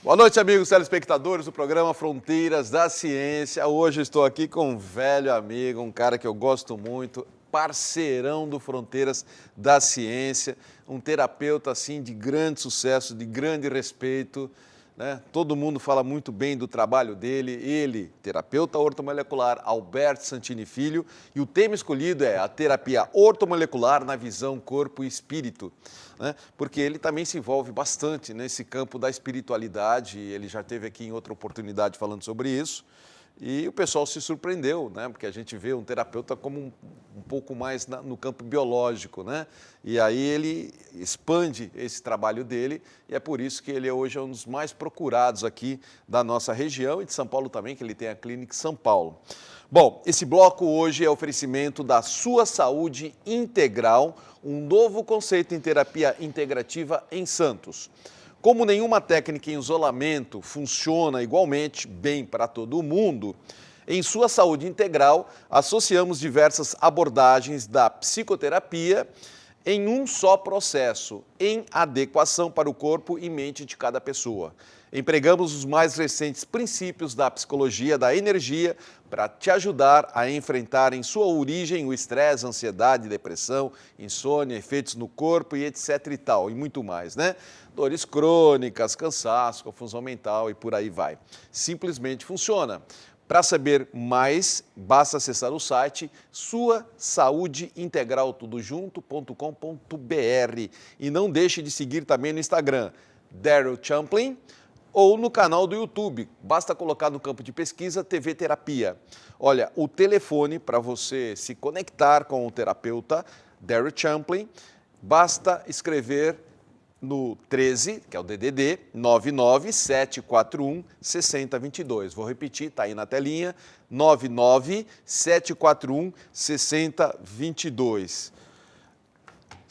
Boa noite, amigos telespectadores do programa Fronteiras da Ciência. Hoje eu estou aqui com um velho amigo, um cara que eu gosto muito, parceirão do Fronteiras da Ciência, um terapeuta assim de grande sucesso, de grande respeito, né? Todo mundo fala muito bem do trabalho dele. Ele, terapeuta ortomolecular Alberto Santini Filho, e o tema escolhido é a terapia ortomolecular na visão corpo e espírito, né? Porque ele também se envolve bastante nesse campo da espiritualidade. Ele já esteve aqui em outra oportunidade falando sobre isso. E o pessoal se surpreendeu, né? Porque a gente vê um terapeuta como um pouco mais no campo biológico, né? E aí ele expande esse trabalho dele e é por isso que ele hoje é um dos mais procurados aqui da nossa região e de São Paulo também, que ele tem a Clínica São Paulo. Bom, esse bloco hoje é oferecimento da Sua Saúde Integral, um novo conceito em terapia integrativa em Santos. Como nenhuma técnica em isolamento funciona igualmente bem para todo mundo, em Sua Saúde Integral associamos diversas abordagens da psicoterapia em um só processo, em adequação para o corpo e mente de cada pessoa. Empregamos os mais recentes princípios da psicologia da energia para te ajudar a enfrentar em sua origem o estresse, ansiedade, depressão, insônia, efeitos no corpo e etc e tal, e muito mais, né? Dores crônicas, cansaço, confusão mental e por aí vai. Simplesmente funciona. Para saber mais, basta acessar o site suasaudeintegraltudojunto.com.br e não deixe de seguir também no Instagram, Daryl Champlin, ou no canal do YouTube. Basta colocar no campo de pesquisa TV Terapia. Olha, o telefone para você se conectar com o terapeuta Daryl Champlin, basta escrever no 13, que é o DDD, 99741-6022. Vou repetir, está aí na telinha, 99741-6022.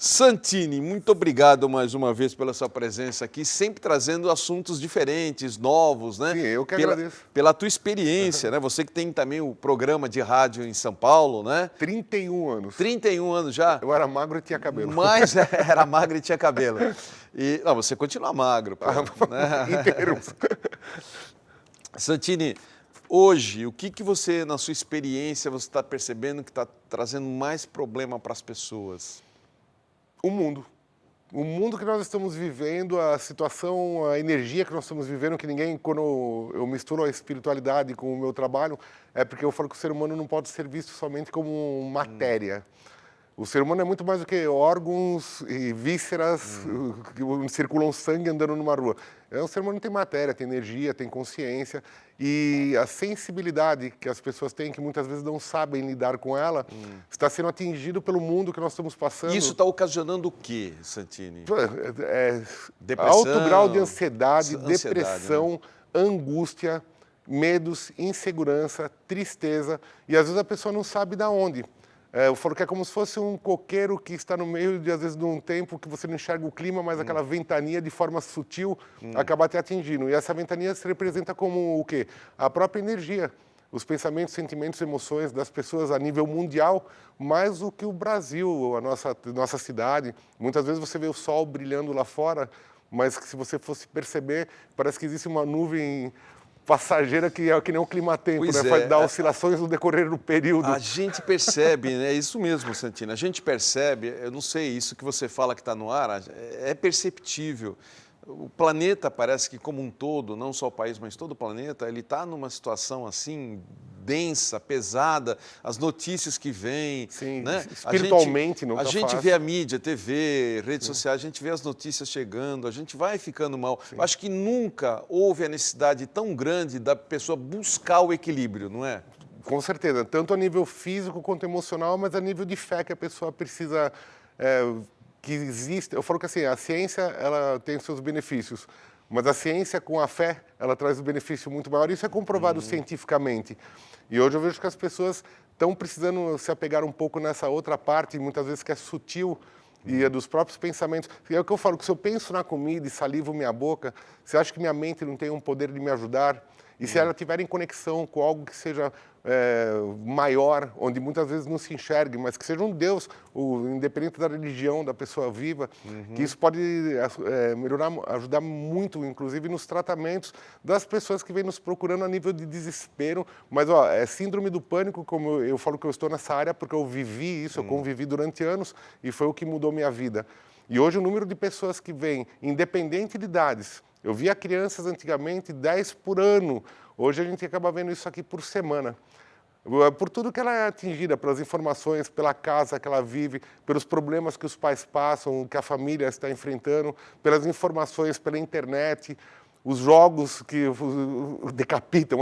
Santini, muito obrigado mais uma vez pela sua presença aqui, sempre trazendo assuntos diferentes, novos, né? Sim, eu que agradeço. Pela tua experiência, né? Você que tem também o programa de rádio em São Paulo, né? 31 anos. 31 anos já? Eu era magro e tinha cabelo. Mas era magro e tinha cabelo. E, não, você continua magro, pô, né? Inteiro. Santini, hoje, o que você, na sua experiência, você está percebendo que está trazendo mais problema para as pessoas? O mundo. O mundo que nós estamos vivendo, a situação, a energia que nós estamos vivendo, que ninguém, quando eu misturo a espiritualidade com o meu trabalho, é porque eu falo que o ser humano não pode ser visto somente como matéria. O ser humano é muito mais do que órgãos e vísceras que circulam sangue andando numa rua. O ser humano tem matéria, tem energia, tem consciência e a sensibilidade que as pessoas têm, que muitas vezes não sabem lidar com ela, está sendo atingido pelo mundo que nós estamos passando. Isso está ocasionando o quê, Santini? Depressão, alto grau de ansiedade, depressão, né? Angústia, medos, insegurança, tristeza e às vezes a pessoa não sabe de onde. Eu falo que é como se fosse um coqueiro que está no meio, às vezes, de um tempo que você não enxerga o clima, mas aquela ventania, de forma sutil, acaba te atingindo. E essa ventania se representa como o quê? A própria energia. Os pensamentos, sentimentos, emoções das pessoas a nível mundial, mais do que o Brasil, a nossa cidade. Muitas vezes você vê o sol brilhando lá fora, mas que se você fosse perceber, parece que existe uma nuvem passageira que é que nem o clima-tempo, né? Faz dar oscilações no decorrer do período. A gente percebe, né? É isso mesmo, Santini. A gente percebe, eu não sei, isso que você fala que está no ar, é perceptível. O planeta parece que como um todo, não só o país, mas todo o planeta, ele está numa situação assim densa, pesada, as notícias que vêm, sim, né? Espiritualmente não a tá gente fácil. vê a mídia, TV, redes sociais, a gente vê as notícias chegando, a gente vai ficando mal. Eu acho que nunca houve a necessidade tão grande da pessoa buscar o equilíbrio, não é? Com certeza, tanto a nível físico quanto emocional, mas a nível de fé que a pessoa precisa que existe. Eu falo que assim, a ciência ela tem os seus benefícios, mas a ciência com a fé, ela traz um benefício muito maior. Isso é comprovado cientificamente. E hoje eu vejo que as pessoas estão precisando se apegar um pouco nessa outra parte, muitas vezes que é sutil, e é dos próprios pensamentos. E é o que eu falo, que se eu penso na comida e salivo minha boca, você acha que minha mente não tem um poder de me ajudar? E se ela tiver em conexão com algo que seja maior, onde muitas vezes não se enxergue, mas que seja um Deus, independente da religião da pessoa viva, que isso pode melhorar, ajudar muito, inclusive nos tratamentos das pessoas que vêm nos procurando a nível de desespero. Mas é síndrome do pânico, como eu falo que eu estou nessa área, porque eu vivi isso, eu convivi durante anos e foi o que mudou minha vida. E hoje o número de pessoas que vêm, independente de idades, eu via crianças antigamente 10 por ano, hoje a gente acaba vendo isso aqui por semana. Por tudo que ela é atingida, pelas informações, pela casa que ela vive, pelos problemas que os pais passam, que a família está enfrentando, pelas informações, pela internet, os jogos que decapitam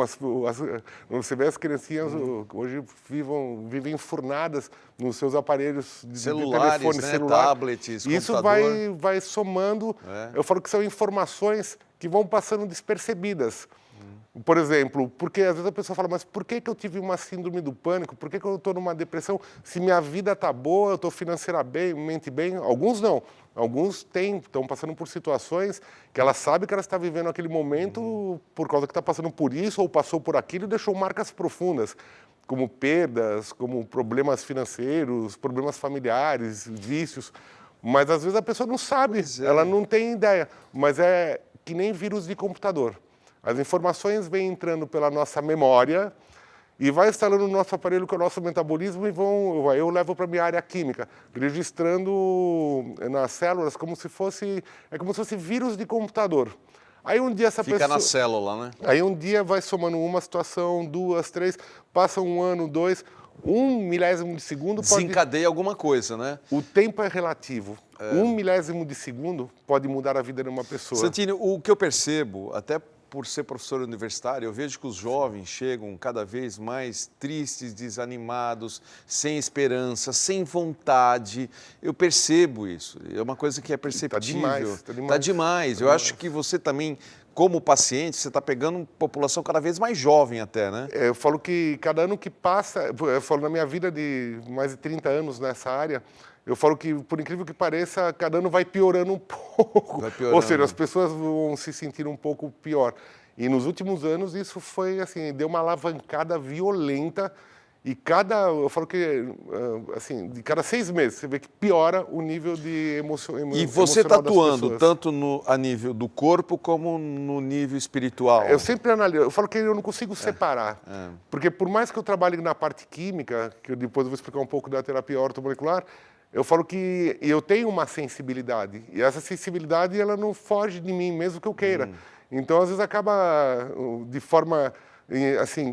você vê as criancinhas hoje vivem enfurnadas nos seus aparelhos de celulares, telefone, né? celular. Tablets, isso computador. vai somando. Eu falo que são informações que vão passando despercebidas. Por exemplo, porque às vezes a pessoa fala, mas por que eu tive uma síndrome do pânico? Por que eu estou numa depressão? Se minha vida está boa, eu estou financeiramente bem. Alguns não. Alguns estão passando por situações que ela sabe que ela está vivendo aquele momento por causa que está passando por isso ou passou por aquilo e deixou marcas profundas, como perdas, como problemas financeiros, problemas familiares, vícios. Mas às vezes a pessoa não sabe, ela não tem ideia. Mas é que nem vírus de computador. As informações vêm entrando pela nossa memória e vai instalando no nosso aparelho, que é o nosso metabolismo, e eu levo para a minha área química, registrando nas células como se fosse vírus de computador. Aí um dia Fica na célula, né? Aí um dia vai somando uma situação, 2, 3, passa 1 ano, 2, 1 milésimo de segundo desencadeia alguma coisa, né? O tempo é relativo. 1 milésimo de segundo pode mudar a vida de uma pessoa. Santini, o que eu percebo, até por ser professor universitário, eu vejo que os jovens chegam cada vez mais tristes, desanimados, sem esperança, sem vontade. Eu percebo isso. É uma coisa que é perceptível. Está demais. Eu acho que você também, como paciente, você está pegando uma população cada vez mais jovem até, né? Eu falo que cada ano que passa, eu falo na minha vida de mais de 30 anos nessa área, eu falo que, por incrível que pareça, cada ano vai piorando um pouco. Ou seja, as pessoas vão se sentir um pouco pior. E nos últimos anos isso foi assim, deu uma alavancada violenta. E eu falo que, assim, de cada 6 meses, você vê que piora o nível de emocional. E você está atuando tanto a nível do corpo como no nível espiritual? Eu sempre analiso, eu falo que eu não consigo separar. Porque por mais que eu trabalhe na parte química, que eu depois vou explicar um pouco da terapia ortomolecular, eu falo que eu tenho uma sensibilidade. E essa sensibilidade, ela não foge de mim, mesmo que eu queira. Então, às vezes, acaba de forma... assim,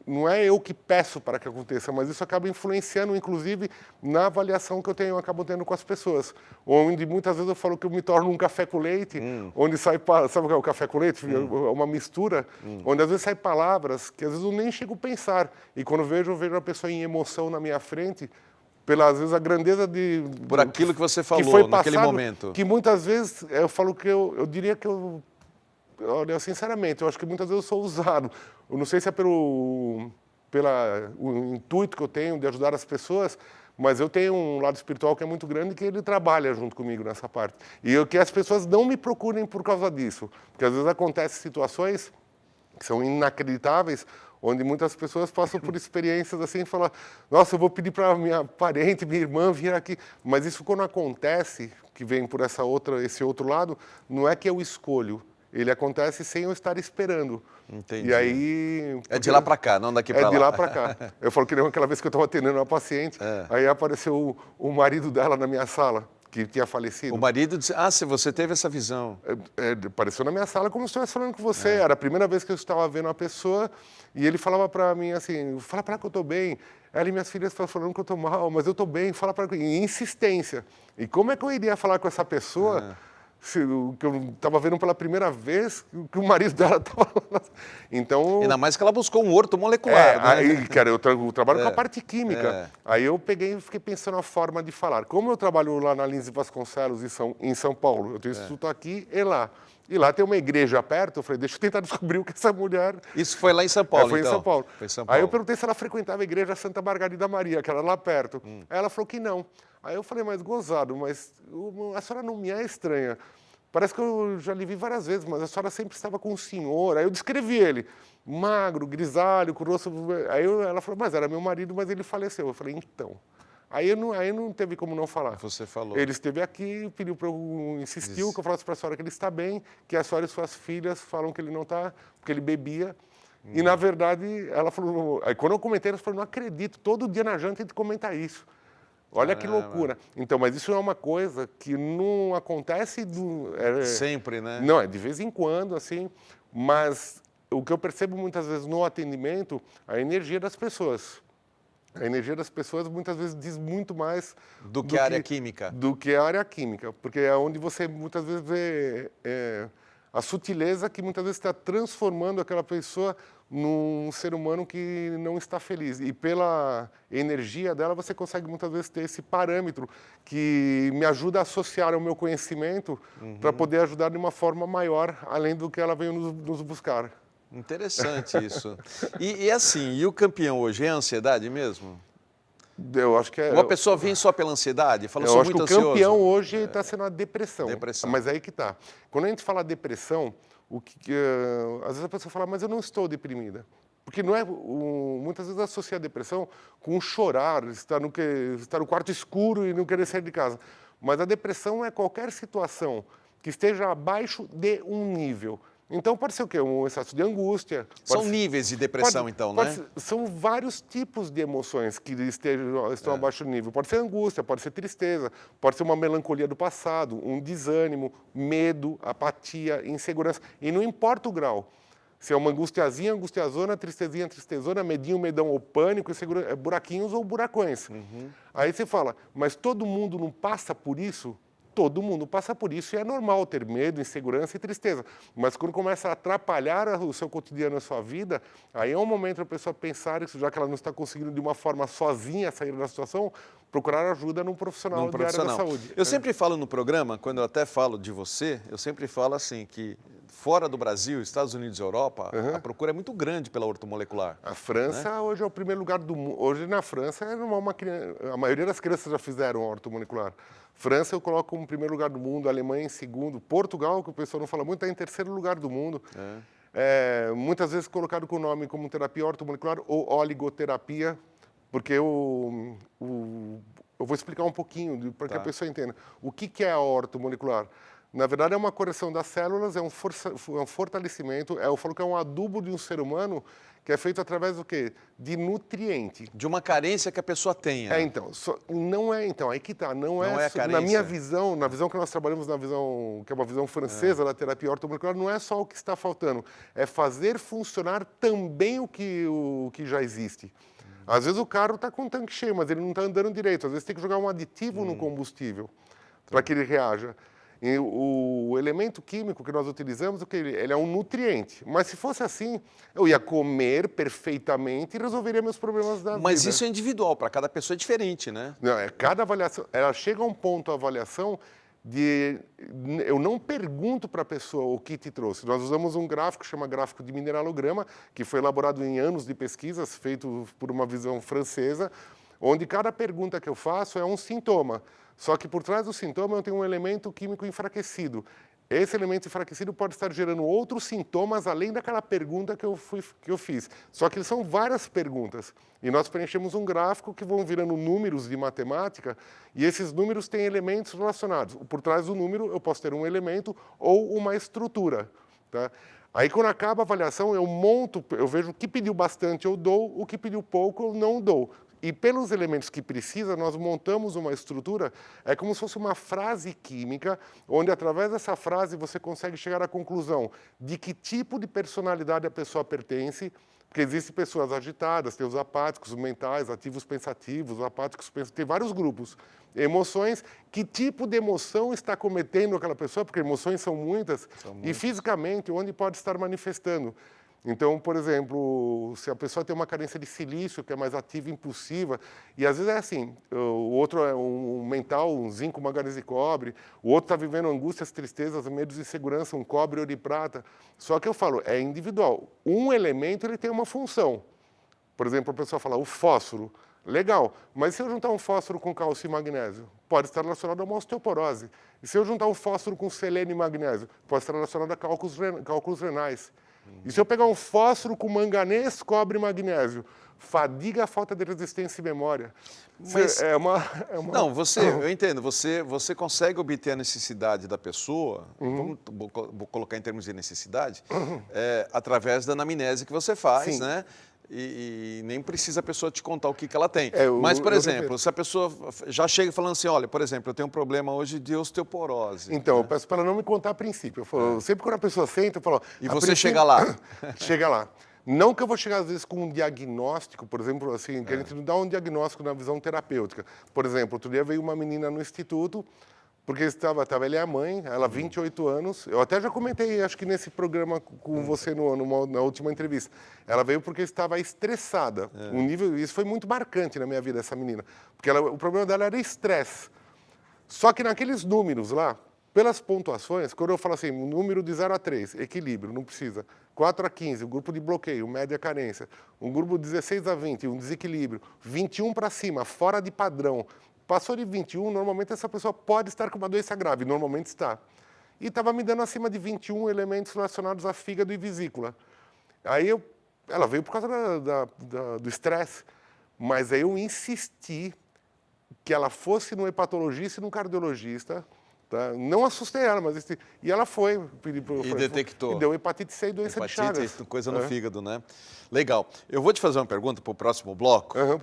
não é eu que peço para que aconteça, mas isso acaba influenciando, inclusive, na avaliação que eu acabo tendo com as pessoas. Onde, muitas vezes, eu falo que eu me torno um café com leite, onde sabe o que é o café com leite? É uma mistura, onde, às vezes, saem palavras que, às vezes, eu nem chego a pensar. E, quando eu vejo a pessoa em emoção na minha frente... às vezes, a grandeza por aquilo que você falou, que foi passado, naquele momento. Que muitas vezes, eu falo que eu diria que olha, sinceramente, eu acho que muitas vezes eu sou usado. Eu não sei se é pelo intuito que eu tenho de ajudar as pessoas, mas eu tenho um lado espiritual que é muito grande, que ele trabalha junto comigo nessa parte. E que as pessoas não me procurem por causa disso. Porque às vezes acontecem situações que são inacreditáveis, onde muitas pessoas passam por experiências assim e falam, nossa, eu vou pedir para minha parente, minha irmã vir aqui. Mas isso, quando acontece, que vem por esse outro lado, não é que eu escolho. Ele acontece sem eu estar esperando. Entendi. E aí... É de lá para cá, não daqui para lá. É de lá para cá. Eu falo que nem aquela vez que eu estava atendendo uma paciente, aí apareceu o marido dela na minha sala, que tinha falecido. O marido disse, se você teve essa visão. Apareceu na minha sala como se eu estivesse falando com você. Era a primeira vez que eu estava vendo uma pessoa e ele falava para mim assim, fala para ela que eu estou bem. Ela e minhas filhas estão falando que eu estou mal, mas eu estou bem, fala para ela. E insistência. E como é que eu iria falar com essa pessoa... que eu estava vendo pela primeira vez, que o marido dela estava lá. Então... Ainda mais que ela buscou um orto molecular. Né? Aí, cara, eu trabalho com a parte química. Aí eu peguei e fiquei pensando a forma de falar. Como eu trabalho lá na Lins Vasconcelos, em São Paulo, eu tenho instituto aqui e lá. E lá tem uma igreja perto, eu falei, deixa eu tentar descobrir o que essa mulher... Isso foi lá em São Paulo, foi então? Em São Paulo. Foi em São Paulo. Aí eu perguntei se ela frequentava a igreja Santa Margarida Maria, que era lá perto. Aí ela falou que não. Aí eu falei, mas gozado, mas a senhora não me é estranha. parece que eu já lhe vi várias vezes, mas a senhora sempre estava com o senhor. Aí eu descrevi ele, magro, grisalho, com o rosto... Aí ela falou, mas era meu marido, mas ele faleceu. Eu falei, então... Aí não teve como não falar. Você falou. Ele esteve aqui, pediu para eu insistiu que eu falasse para a senhora que ele está bem, que a senhora e suas filhas falam que ele não está, porque ele bebia. E, na verdade, ela falou... Aí, quando eu comentei, ela falou, não acredito, todo dia na janta a gente comenta isso. Olha que loucura. Então, mas isso é uma coisa que não acontece... Sempre, né? Não, é de vez em quando, assim. Mas o que eu percebo muitas vezes no atendimento, a energia das pessoas. A energia das pessoas muitas vezes diz muito mais... Do que a área química. Do que a área química, porque é onde você muitas vezes vê a sutileza que muitas vezes está transformando aquela pessoa num ser humano que não está feliz. E pela energia dela você consegue muitas vezes ter esse parâmetro que me ajuda a associar ao meu conhecimento para poder ajudar de uma forma maior, além do que ela veio nos buscar. Interessante isso. E assim, e o campeão hoje é a ansiedade mesmo? Eu acho que é... Uma pessoa vem só pela ansiedade? Fala, eu acho que o ansioso. campeão hoje está sendo a depressão. Depressão. Mas aí que tá. Quando a gente fala depressão, às vezes a pessoa fala, mas eu não estou deprimida. Porque não é, muitas vezes associa a depressão com chorar, estar no quarto escuro e não querer sair de casa. Mas a depressão é qualquer situação que esteja abaixo de um nível. Então, pode ser o quê? Um excesso de angústia. São níveis de depressão, então, né? São vários tipos de emoções que estão abaixo do nível. Pode ser angústia, pode ser tristeza, pode ser uma melancolia do passado, um desânimo, medo, apatia, insegurança. E não importa o grau. Se é uma angustiazinha, angustiazona, tristezinha, tristezona, medinho, medão ou pânico, buraquinhos ou buracões. Aí você fala, mas todo mundo não passa por isso? Todo mundo passa por isso e é normal ter medo, insegurança e tristeza. Mas quando começa a atrapalhar o seu cotidiano, a sua vida, aí é um momento para a pessoa pensar isso, já que ela não está conseguindo de uma forma sozinha sair da situação, procurar ajuda num profissional da área da saúde. Eu sempre falo no programa, quando eu até falo de você, eu sempre falo assim que fora do Brasil, Estados Unidos e Europa, a procura é muito grande pela ortomolecular. A França, né? Hoje é o primeiro lugar do mundo. Hoje na França, a maioria das crianças já fizeram ortomolecular. França eu coloco como primeiro lugar do mundo, Alemanha em segundo, Portugal, que o pessoal não fala muito, está em terceiro lugar do mundo. Muitas vezes colocado com o nome como terapia ortomolecular ou oligoterapia, porque eu vou explicar um pouquinho para que a pessoa entenda. O que é a ortomolecular? Na verdade, é uma correção das células, é um fortalecimento, eu falo que é um adubo de um ser humano que é feito através do quê? De nutriente. De uma carência que a pessoa tenha. Então, não é, então, aí que tá, não é carência. Na minha visão, na visão que nós trabalhamos, na visão, que é uma visão francesa da terapia ortomolecular, não é só o que está faltando, é fazer funcionar também o que já existe. Às vezes o carro está com o tanque cheio, mas ele não está andando direito, às vezes tem que jogar um aditivo no combustível para que ele reaja. E o elemento químico que nós utilizamos, ele é um nutriente. Mas se fosse assim, eu ia comer perfeitamente e resolveria meus problemas da vida. Mas isso é individual, para cada pessoa é diferente, né? Não, cada avaliação, ela chega a um ponto, a avaliação, eu não pergunto para a pessoa o que te trouxe. Nós usamos um gráfico que chama gráfico de mineralograma, que foi elaborado em anos de pesquisas, feito por uma visão francesa, onde cada pergunta que eu faço é um sintoma. Só que por trás do sintoma eu tenho um elemento químico enfraquecido. Esse elemento enfraquecido pode estar gerando outros sintomas além daquela pergunta que eu fiz. Só que são várias perguntas. E nós preenchemos um gráfico que vão virando números de matemática e esses números têm elementos relacionados. Por trás do número eu posso ter um elemento ou uma estrutura. Tá? Aí quando acaba a avaliação eu vejo o que pediu bastante eu dou, o que pediu pouco eu não dou. E pelos elementos que precisa, nós montamos uma estrutura, é como se fosse uma frase química, onde através dessa frase você consegue chegar à conclusão de que tipo de personalidade a pessoa pertence, porque existem pessoas agitadas, tem os apáticos, os mentais, ativos pensativos, apáticos pensativos, tem vários grupos. Emoções, que tipo de emoção está cometendo aquela pessoa, porque emoções são muitas, e fisicamente, onde pode estar manifestando. Então, por exemplo, se a pessoa tem uma carência de silício, que é mais ativa e impulsiva, e às vezes é assim, o outro é um mental, um zinco, manganês e cobre, o outro está vivendo angústias, tristezas, medos e insegurança, um cobre ou de prata. Só que eu falo, é individual. Um elemento ele tem uma função. Por exemplo, a pessoa fala, o fósforo. Legal, mas se eu juntar um fósforo com cálcio e magnésio, pode estar relacionado a uma osteoporose. E se eu juntar um fósforo com selênio e magnésio, pode estar relacionado a cálculos renais. E se eu pegar um fósforo com manganês, cobre e magnésio, fadiga, falta de resistência e memória. Mas, Não, eu entendo, você consegue obter a necessidade da pessoa, vou colocar em termos de necessidade, através da anamnese que você faz, Sim. né? E nem precisa a pessoa te contar o que ela tem. Mas, por exemplo, se a pessoa já chega falando assim, olha, por exemplo, eu tenho um problema hoje de osteoporose. Então, eu peço para ela não me contar a princípio. Eu falo, sempre quando a pessoa senta, eu falo... E você chega lá. Chega lá. Não que eu vou chegar, às vezes, com um diagnóstico, por exemplo, assim, que a gente não dá um diagnóstico na visão terapêutica. Por exemplo, outro dia veio uma menina no instituto, porque estava ela e a mãe, ela 28 anos, eu até já comentei, acho que nesse programa com você na última entrevista. Ela veio porque estava estressada. Isso foi muito marcante na minha vida, essa menina. Porque o problema dela era estresse. Só que naqueles números lá, pelas pontuações, quando eu falo assim, número de 0 a 3, equilíbrio, não precisa. 4 a 15, um grupo de bloqueio, média carência. Um grupo de 16 a 20, um desequilíbrio. 21 para cima, fora de padrão. Passou de 21, normalmente essa pessoa pode estar com uma doença grave, normalmente está. E estava me dando acima de 21 elementos relacionados a fígado e vesícula. Aí ela veio por causa do estresse, mas aí eu insisti que ela fosse no hepatologista e no cardiologista. Tá? Não assustei ela, mas... E ela foi. E detectou. E deu hepatite C e doença de Chagas. Coisa no fígado, né? Legal. Eu vou te fazer uma pergunta para o próximo bloco. Eu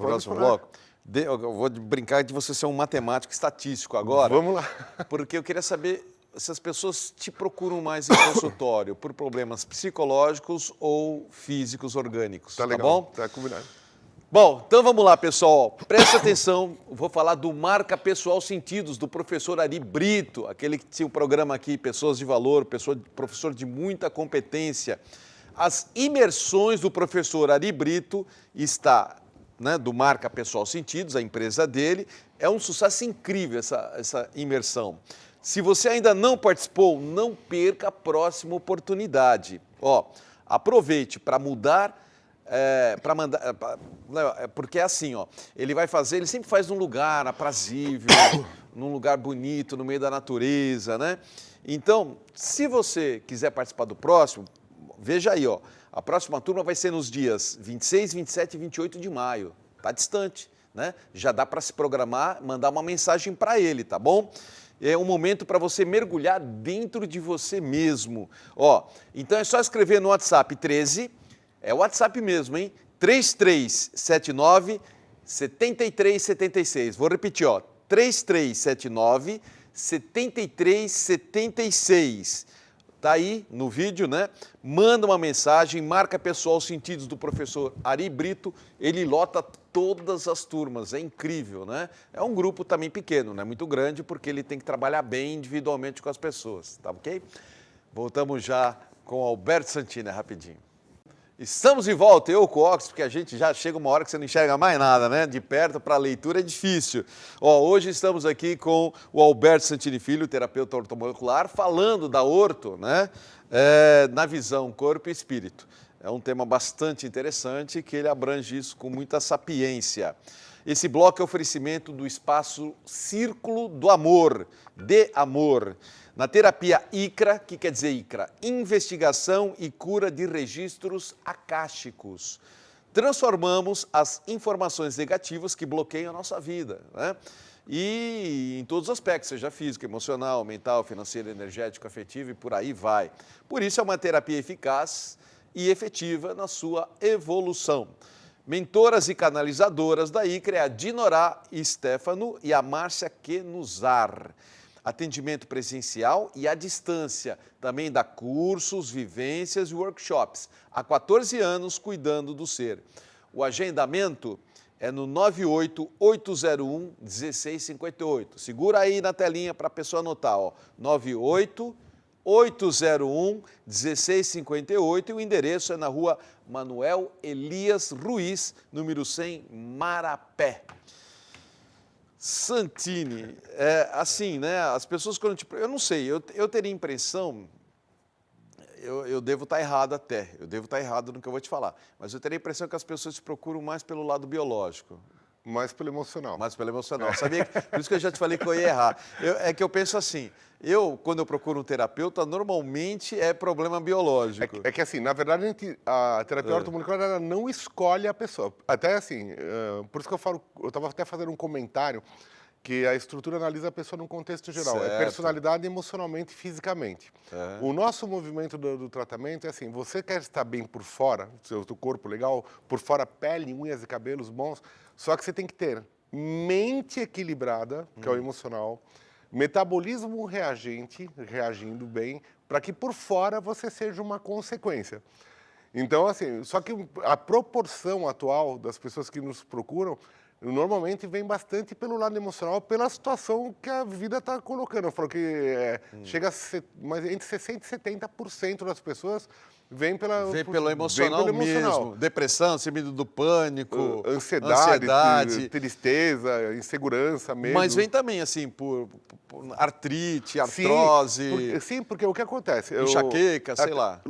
vou brincar de você ser um matemático estatístico agora. Vamos lá. Porque eu queria saber se as pessoas te procuram mais em consultório por problemas psicológicos ou físicos orgânicos. Tá legal. Bom? Tá combinado. Bom, então vamos lá, pessoal. Preste atenção, vou falar do Marca Pessoal Sentidos, do professor Ari Brito, aquele que tinha um programa aqui, Pessoas de Valor, professor de muita competência. As imersões do professor Ari Brito está, né, do Marca Pessoal Sentidos, a empresa dele. É um sucesso incrível essa imersão. Se você ainda não participou, não perca a próxima oportunidade. Aproveite para mudar. Porque é assim, ele sempre faz num lugar aprazível, num lugar bonito, no meio da natureza, né? Então, se você quiser participar do próximo, veja aí, a próxima turma vai ser nos dias 26, 27 e 28 de maio. Tá distante, né? Já dá para se programar, mandar uma mensagem para ele, tá bom? É um momento para você mergulhar dentro de você mesmo. Então é só escrever no WhatsApp 13... É o WhatsApp mesmo, hein? 3379-7376. Vou repetir, 3379-7376. Tá aí no vídeo, né? Manda uma mensagem, Marca Pessoal Sentidos do professor Ari Brito. Ele lota todas as turmas, é incrível, né? É um grupo também pequeno, não é muito grande, porque ele tem que trabalhar bem individualmente com as pessoas, tá ok? Voltamos já com o Alberto Santini, rapidinho. Estamos de volta, eu com o óculos, porque a gente já chega uma hora que você não enxerga mais nada, né? De perto para a leitura é difícil. Hoje estamos aqui com o Alberto Santini Filho, terapeuta ortomolecular, falando da orto, né? Na visão corpo e espírito. É um tema bastante interessante que ele abrange isso com muita sapiência. Esse bloco é oferecimento do espaço Círculo do Amor, de Amor. Na terapia ICRA, que quer dizer ICRA? Investigação e cura de registros acásticos. Transformamos as informações negativas que bloqueiam a nossa vida, né? E em todos os aspectos, seja físico, emocional, mental, financeiro, energético, afetivo e por aí vai. Por isso é uma terapia eficaz e efetiva na sua evolução. Mentoras e canalizadoras da ICRA é a Dinorá Stefano e a Márcia Kenuzar. Atendimento presencial e à distância. Também dá cursos, vivências e workshops. Há 14 anos cuidando do ser. O agendamento é no 98-801-1658. Segura aí na telinha para a pessoa anotar, 98-801-1658 e o endereço é na rua Manuel Elias Ruiz, número 100, Marapé. Santini, assim, né? As pessoas quando eu não sei, eu teria impressão, eu devo estar errado eu devo estar errado no que eu vou te falar, mas eu teria a impressão que as pessoas te procuram mais pelo lado biológico. Mais pelo emocional. Mais pelo emocional. Sabia? Por isso que eu já te falei que eu ia errar. É que eu penso assim, quando eu procuro um terapeuta, normalmente é problema biológico. É que assim, na verdade, a terapia ortomolecular ela não escolhe a pessoa. Até assim, por isso que eu estava até fazendo um comentário que a estrutura analisa a pessoa num contexto geral. Certo. É personalidade emocionalmente, fisicamente. O nosso movimento do tratamento é assim, você quer estar bem por fora, seu corpo legal, por fora pele, unhas e cabelos bons, só que você tem que ter mente equilibrada, que é o emocional, metabolismo reagindo bem, para que por fora você seja uma consequência. Então, assim, só que a proporção atual das pessoas que nos procuram normalmente vem bastante pelo lado emocional, pela situação que a vida está colocando. Eu falo que chega a ser, mas entre 60% e 70% das pessoas vem pelo emocional mesmo. Depressão, síndrome do pânico, ansiedade, tristeza, insegurança, medo. Mas vem também, assim, por artrite, artrose... Porque o que acontece... Enxaqueca, sei lá.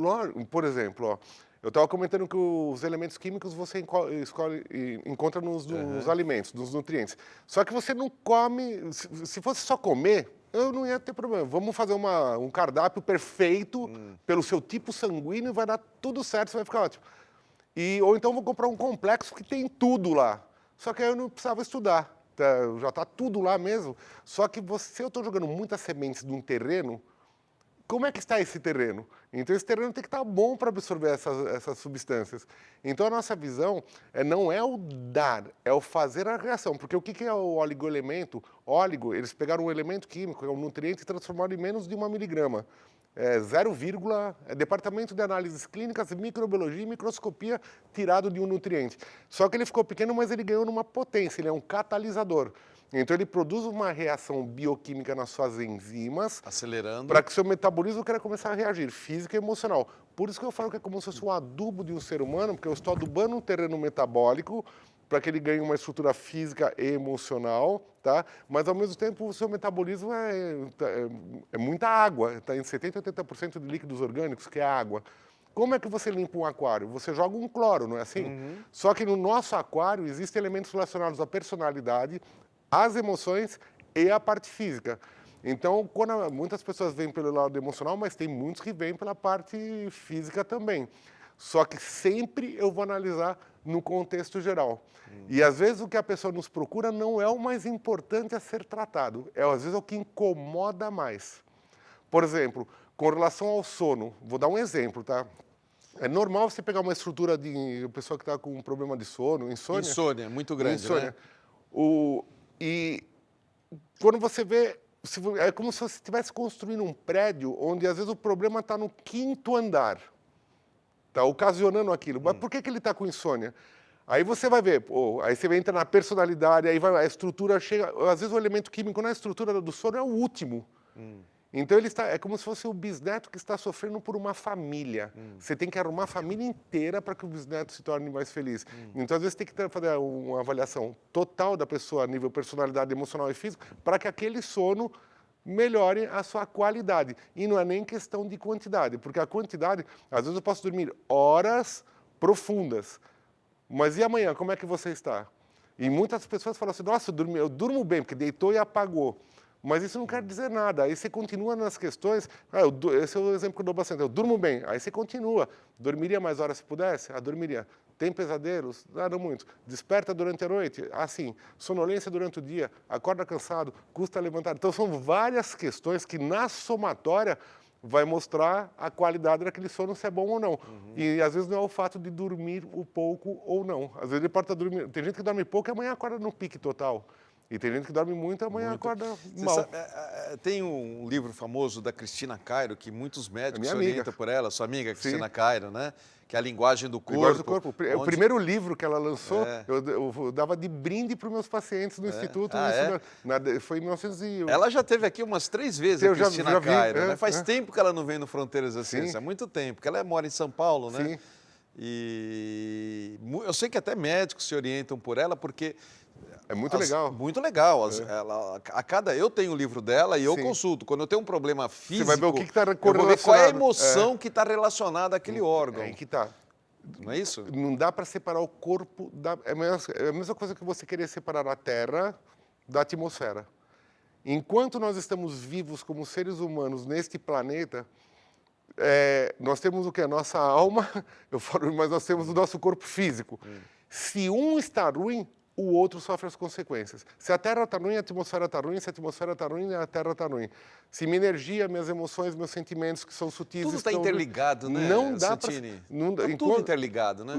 Por exemplo, ó, eu estava comentando que os elementos químicos você encontra nos alimentos, nos nutrientes. Só que você não come... Se fosse só comer, eu não ia ter problema. Vamos fazer um cardápio perfeito pelo seu tipo sanguíneo, vai dar tudo certo, você vai ficar ótimo. Ou então vou comprar um complexo que tem tudo lá. Só que aí eu não precisava estudar. Já está tudo lá mesmo. Só que se eu estou jogando muitas sementes num terreno, como é que está esse terreno? Então, esse terreno tem que estar bom para absorver essas substâncias. Então, a nossa visão não é o dar, é o fazer a reação. Porque o que é o oligoelemento? Óligo, eles pegaram um elemento químico, é um nutriente, e transformaram em menos de 1 miligrama. É departamento de análises clínicas, microbiologia e microscopia tirado de um nutriente. Só que ele ficou pequeno, mas ele ganhou numa potência, ele é um catalisador. Então, ele produz uma reação bioquímica nas suas enzimas... Acelerando. Para que o seu metabolismo queira começar a reagir, física e emocional. Por isso que eu falo que é como se fosse um adubo de um ser humano, porque eu estou adubando um terreno metabólico para que ele ganhe uma estrutura física e emocional, tá? Mas, ao mesmo tempo, o seu metabolismo é muita água. Está em 70% a 80% de líquidos orgânicos, que é água. Como é que você limpa um aquário? Você joga um cloro, não é assim? Só que no nosso aquário existem elementos relacionados à personalidade, as emoções e a parte física. Então, muitas pessoas vêm pelo lado emocional, mas tem muitos que vêm pela parte física também. Só que sempre eu vou analisar no contexto geral. E, às vezes, o que a pessoa nos procura não é o mais importante a ser tratado. Às vezes, é o que incomoda mais. Por exemplo, com relação ao sono, vou dar um exemplo, tá? É normal você pegar uma estrutura de pessoa que está com um problema de sono, insônia. Insônia, muito grande, né? E quando você vê, é como se você estivesse construindo um prédio onde, às vezes, o problema está no 5º andar. Está ocasionando aquilo. Mas por que ele está com insônia? Aí você vai ver, aí você entra na personalidade, aí a estrutura chega... Às vezes o elemento químico na estrutura do sono é o último. Então, é como se fosse o bisneto que está sofrendo por uma família. Você tem que arrumar a família inteira para que o bisneto se torne mais feliz. Então, às vezes, tem que fazer uma avaliação total da pessoa a nível personalidade emocional e físico para que aquele sono melhore a sua qualidade. E não é nem questão de quantidade, porque a quantidade, às vezes eu posso dormir horas profundas, mas e amanhã, como é que você está? E muitas pessoas falam assim, nossa, eu durmo bem, porque deitou e apagou. Mas isso não quer dizer nada. Aí você continua nas questões. Esse é o exemplo que eu dou bastante. Eu durmo bem. Aí você continua. Dormiria mais horas se pudesse? Dormiria. Tem pesadelos? Não muito. Desperta durante a noite? Sim. Sonolência durante o dia? Acorda cansado? Custa levantar? Então, são várias questões que, na somatória, vai mostrar a qualidade daquele sono, se é bom ou não. E, às vezes, não é o fato de dormir o pouco ou não. Às vezes, ele pode estar dormindo. Tem gente que dorme pouco e amanhã acorda no pique total. E tem gente que dorme muito e amanhã acorda mal. Tem um livro famoso da Cristina Cairo, que muitos médicos se orientam por ela, sua amiga Cristina Cairo, né? Que é a Linguagem do Corpo. Linguagem do Corpo. O primeiro livro que ela lançou, eu dava de brinde para os meus pacientes no Instituto. Foi em 1900 Ela já esteve aqui umas 3 vezes, a Cristina Cairo. Né? Faz tempo que ela não vem no Fronteiras da Ciência, há muito tempo, porque ela mora em São Paulo, né? Sim. E eu sei que até médicos se orientam por ela, porque... É muito legal. Muito legal. Eu tenho o livro dela e eu consulto. Quando eu tenho um problema físico, você vai ver o que está correlacionado. Eu vou ver qual é a emoção que está relacionada àquele órgão. É aí que está. Não é isso? Não dá para separar o corpo da... É a mesma coisa que você querer separar a Terra da atmosfera. Enquanto nós estamos vivos como seres humanos neste planeta, nós temos o que? A nossa alma, eu falo, mas nós temos o nosso corpo físico. Se um está ruim, o outro sofre as consequências. Se a Terra está ruim, a atmosfera está ruim. Se a atmosfera está ruim, a Terra está ruim. Se minha energia, minhas emoções, meus sentimentos, que são sutis... Tudo está interligado, né, Não dá para... Tudo interligado, né?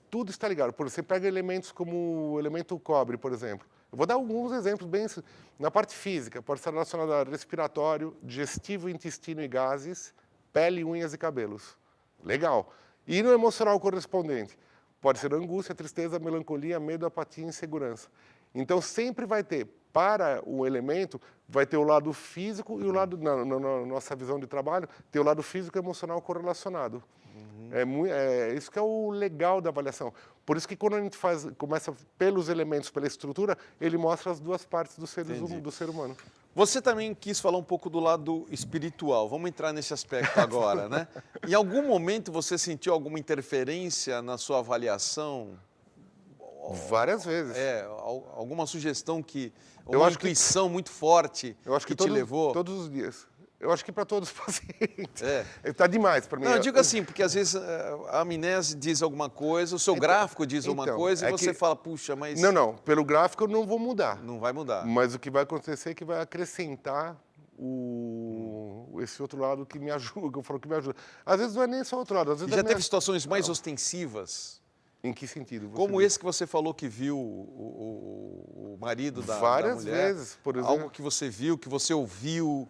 Tudo está ligado. Por exemplo, você pega elementos como o elemento cobre, por exemplo. Eu vou dar alguns exemplos bem... Na parte física, pode estar relacionado a respiratório, digestivo, intestino e gases, pele, unhas e cabelos. Legal. E no emocional correspondente? Pode ser angústia, tristeza, melancolia, medo, apatia e insegurança. Então, sempre vai ter, para o elemento, vai ter o lado físico e o lado, na nossa visão de trabalho, ter o lado físico e emocional correlacionado. Isso que é o legal da avaliação. Por isso que quando a gente começa pelos elementos, pela estrutura, ele mostra as duas partes do ser humano. Você também quis falar um pouco do lado espiritual. Vamos entrar nesse aspecto agora, né? Em algum momento você sentiu alguma interferência na sua avaliação? Várias vezes. Alguma sugestão uma intuição muito forte que te levou? Todos os dias. Eu acho que para todos os pacientes. Está demais para mim. Não, eu digo assim, porque às vezes a amnésia diz alguma coisa, o seu gráfico diz uma coisa e você fala, puxa, mas... Não, pelo gráfico eu não vou mudar. Não vai mudar. Mas o que vai acontecer é que vai acrescentar esse outro lado que me ajuda, que eu falo que me ajuda. Às vezes não é nem só outro lado. Às vezes já teve situações mais ostensivas? Em que sentido? Como esse que você falou que viu o marido da mulher? Várias vezes, por exemplo. Algo que você viu, que você ouviu...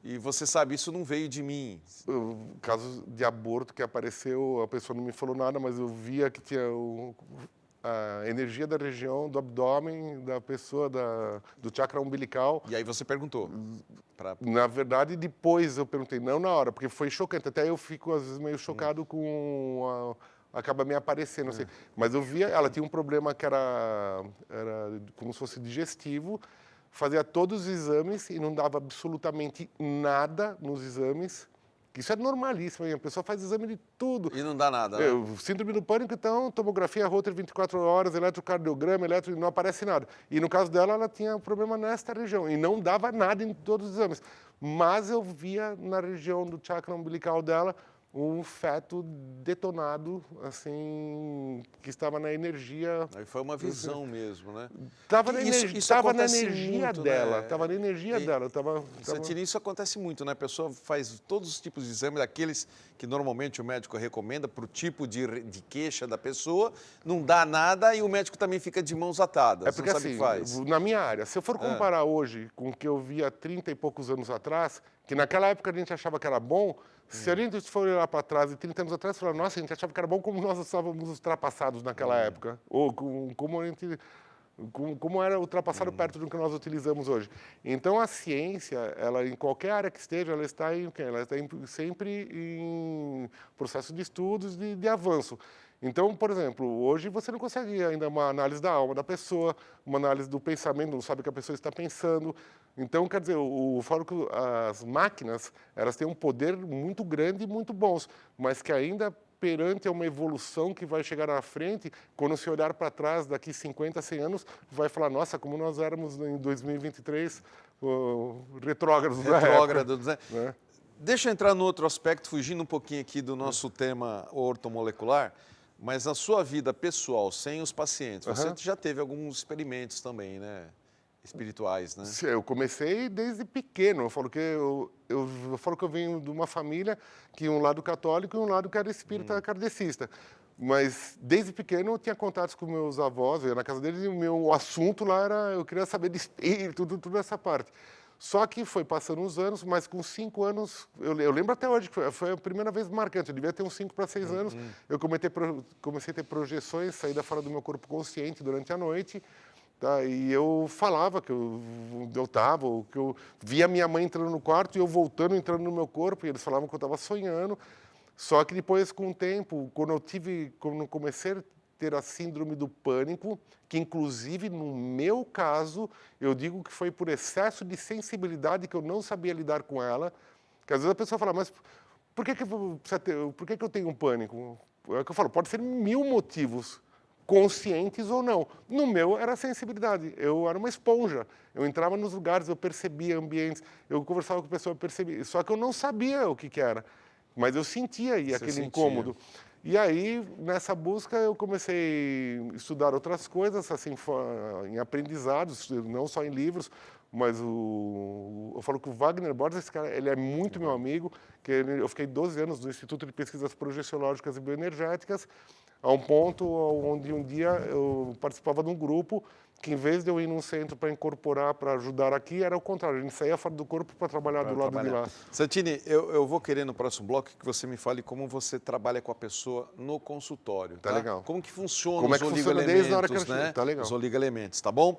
E você sabe, isso não veio de mim. O caso de aborto que apareceu, a pessoa não me falou nada, mas eu via que tinha a energia da região do abdômen da pessoa, do chakra umbilical. E aí você perguntou? Na verdade, depois eu perguntei, não na hora, porque foi chocante. Até eu fico, às vezes, meio chocado com... acaba me aparecendo, não sei. Mas eu via, ela tinha um problema que era como se fosse digestivo, fazia todos os exames e não dava absolutamente nada nos exames. Isso é normalíssimo, hein? A pessoa faz exame de tudo. E não dá nada, né? Síndrome do pânico, então, tomografia, Holter 24 horas, eletrocardiograma, não aparece nada. E no caso dela, ela tinha problema nesta região e não dava nada em todos os exames. Mas eu via na região do chakra umbilical dela um feto detonado, assim, que estava na energia... Aí foi uma visão mesmo, né? Estava na energia muito, dela, né? Estava na energia dela. Santini, isso acontece muito, né? A pessoa faz todos os tipos de exames, daqueles que normalmente o médico recomenda para o tipo de queixa da pessoa, não dá nada e o médico também fica de mãos atadas, é porque, não sabe assim, o que faz. Na minha área, se eu for comparar hoje com o que eu via 30 e poucos anos atrás, que naquela época a gente achava que era bom, se a gente for olhar para trás, e 30 anos atrás, falar, nossa, a gente achava que era bom como nós estávamos ultrapassados naquela época. Ou como era ultrapassado perto do que nós utilizamos hoje. Então, a ciência, ela, em qualquer área que esteja, ela está sempre em processo de estudos, de avanço. Então, por exemplo, hoje você não consegue ainda uma análise da alma da pessoa, uma análise do pensamento, não sabe o que a pessoa está pensando. Então, quer dizer, eu falo que as máquinas, elas têm um poder muito grande e muito bons, mas que ainda perante uma evolução que vai chegar na frente, quando se olhar para trás daqui 50, 100 anos, vai falar, nossa, como nós éramos em 2023, retrógrados da época. Retrógrados, né? Deixa eu entrar no outro aspecto, fugindo um pouquinho aqui do nosso tema ortomolecular, mas na sua vida pessoal, sem os pacientes, você já teve alguns experimentos também, né? Espirituais, né? Eu comecei desde pequeno. Eu falo que eu venho de uma família que um lado católico e um lado que era espírita kardecista. Mas desde pequeno eu tinha contatos com meus avós, eu ia na casa deles e o meu assunto lá era, eu queria saber de espírito, tudo essa parte. Só que foi passando uns anos, mas com 5 anos, eu lembro até hoje, que foi a primeira vez marcante, eu devia ter uns 5 para 6 anos, eu comecei a ter projeções, saída fora do meu corpo consciente durante a noite, tá? E eu falava que eu estava, que eu via minha mãe entrando no quarto e eu voltando, entrando no meu corpo, e eles falavam que eu estava sonhando. Só que depois, com o tempo, quando eu comecei a ter a síndrome do pânico, que inclusive no meu caso, eu digo que foi por excesso de sensibilidade que eu não sabia lidar com ela, que às vezes a pessoa fala, mas por que eu tenho um pânico? É o que eu falo, pode ser 1000 motivos, conscientes ou não. No meu era a sensibilidade, eu era uma esponja. Eu entrava nos lugares, eu percebia ambientes, eu conversava com a pessoa, eu percebia. Só que eu não sabia o que era, mas eu sentia aí aquele incômodo. E aí, nessa busca, eu comecei a estudar outras coisas, assim, em aprendizados, não só em livros, mas eu falo que o Wagner Borges, esse cara, ele é muito meu amigo, eu fiquei 12 anos no Instituto de Pesquisas Projeciológicas e Bioenergéticas, a um ponto onde um dia eu participava de um grupo que, em vez de eu ir num centro para incorporar, para ajudar aqui, era o contrário. A gente saía fora do corpo para trabalhar do lado de lá. Santini, eu vou querer no próximo bloco que você me fale como você trabalha com a pessoa no consultório. Tá legal. Como que funciona os oligoelementos, né? Tá legal. Os oligoelementos, tá bom?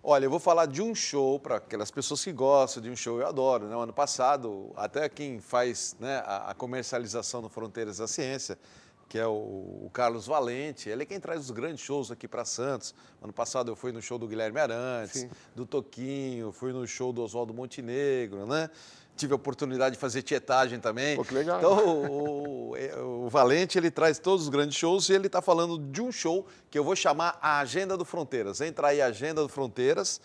Olha, eu vou falar de um show para aquelas pessoas que gostam de um show, eu adoro, né? O ano passado, até quem faz, né, a comercialização no Fronteiras da Ciência, que é o Carlos Valente, ele é quem traz os grandes shows aqui para Santos. Ano passado eu fui no show do Guilherme Arantes, sim, do Toquinho, fui no show do Oswaldo Montenegro, né? Tive a oportunidade de fazer tietagem também. Pô, que legal. Então, o Valente, ele traz todos os grandes shows e ele está falando de um show que eu vou chamar a Agenda do Fronteiras. Entra aí a Agenda do Fronteiras.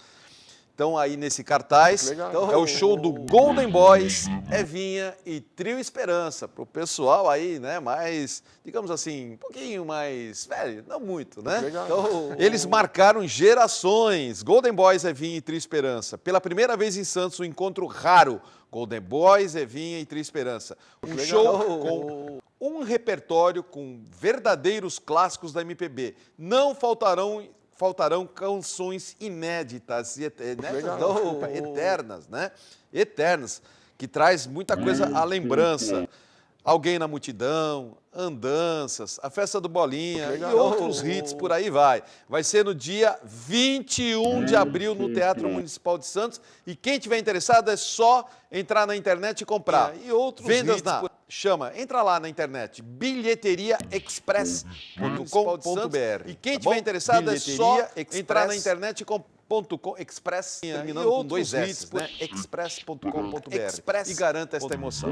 Então, aí nesse cartaz, então, é o show do Golden Boys, Evinha e Trio Esperança. Para o pessoal aí, né, mais, digamos assim, um pouquinho mais velho, não muito, né? Então, eles marcaram gerações. Golden Boys, Evinha e Trio Esperança. Pela primeira vez em Santos, um encontro raro. Golden Boys, Evinha e Trio Esperança. Um show com um repertório com verdadeiros clássicos da MPB. Não faltarão canções inéditas, eternas, né? Eternas, que traz muita coisa à lembrança. Alguém na Multidão, Andanças, a Festa do Bolinha e outros hits, por aí vai. Vai ser no dia 21 de abril no Teatro Municipal de Santos e quem tiver interessado é só entrar na internet e comprar. E outros vendas hits, entra lá na internet, bilheteriaexpress.com.br. E quem tiver interessado é só entrar na internet e comprar. Express, terminando com 2 S, né? Express.com.br. E garanta esta emoção.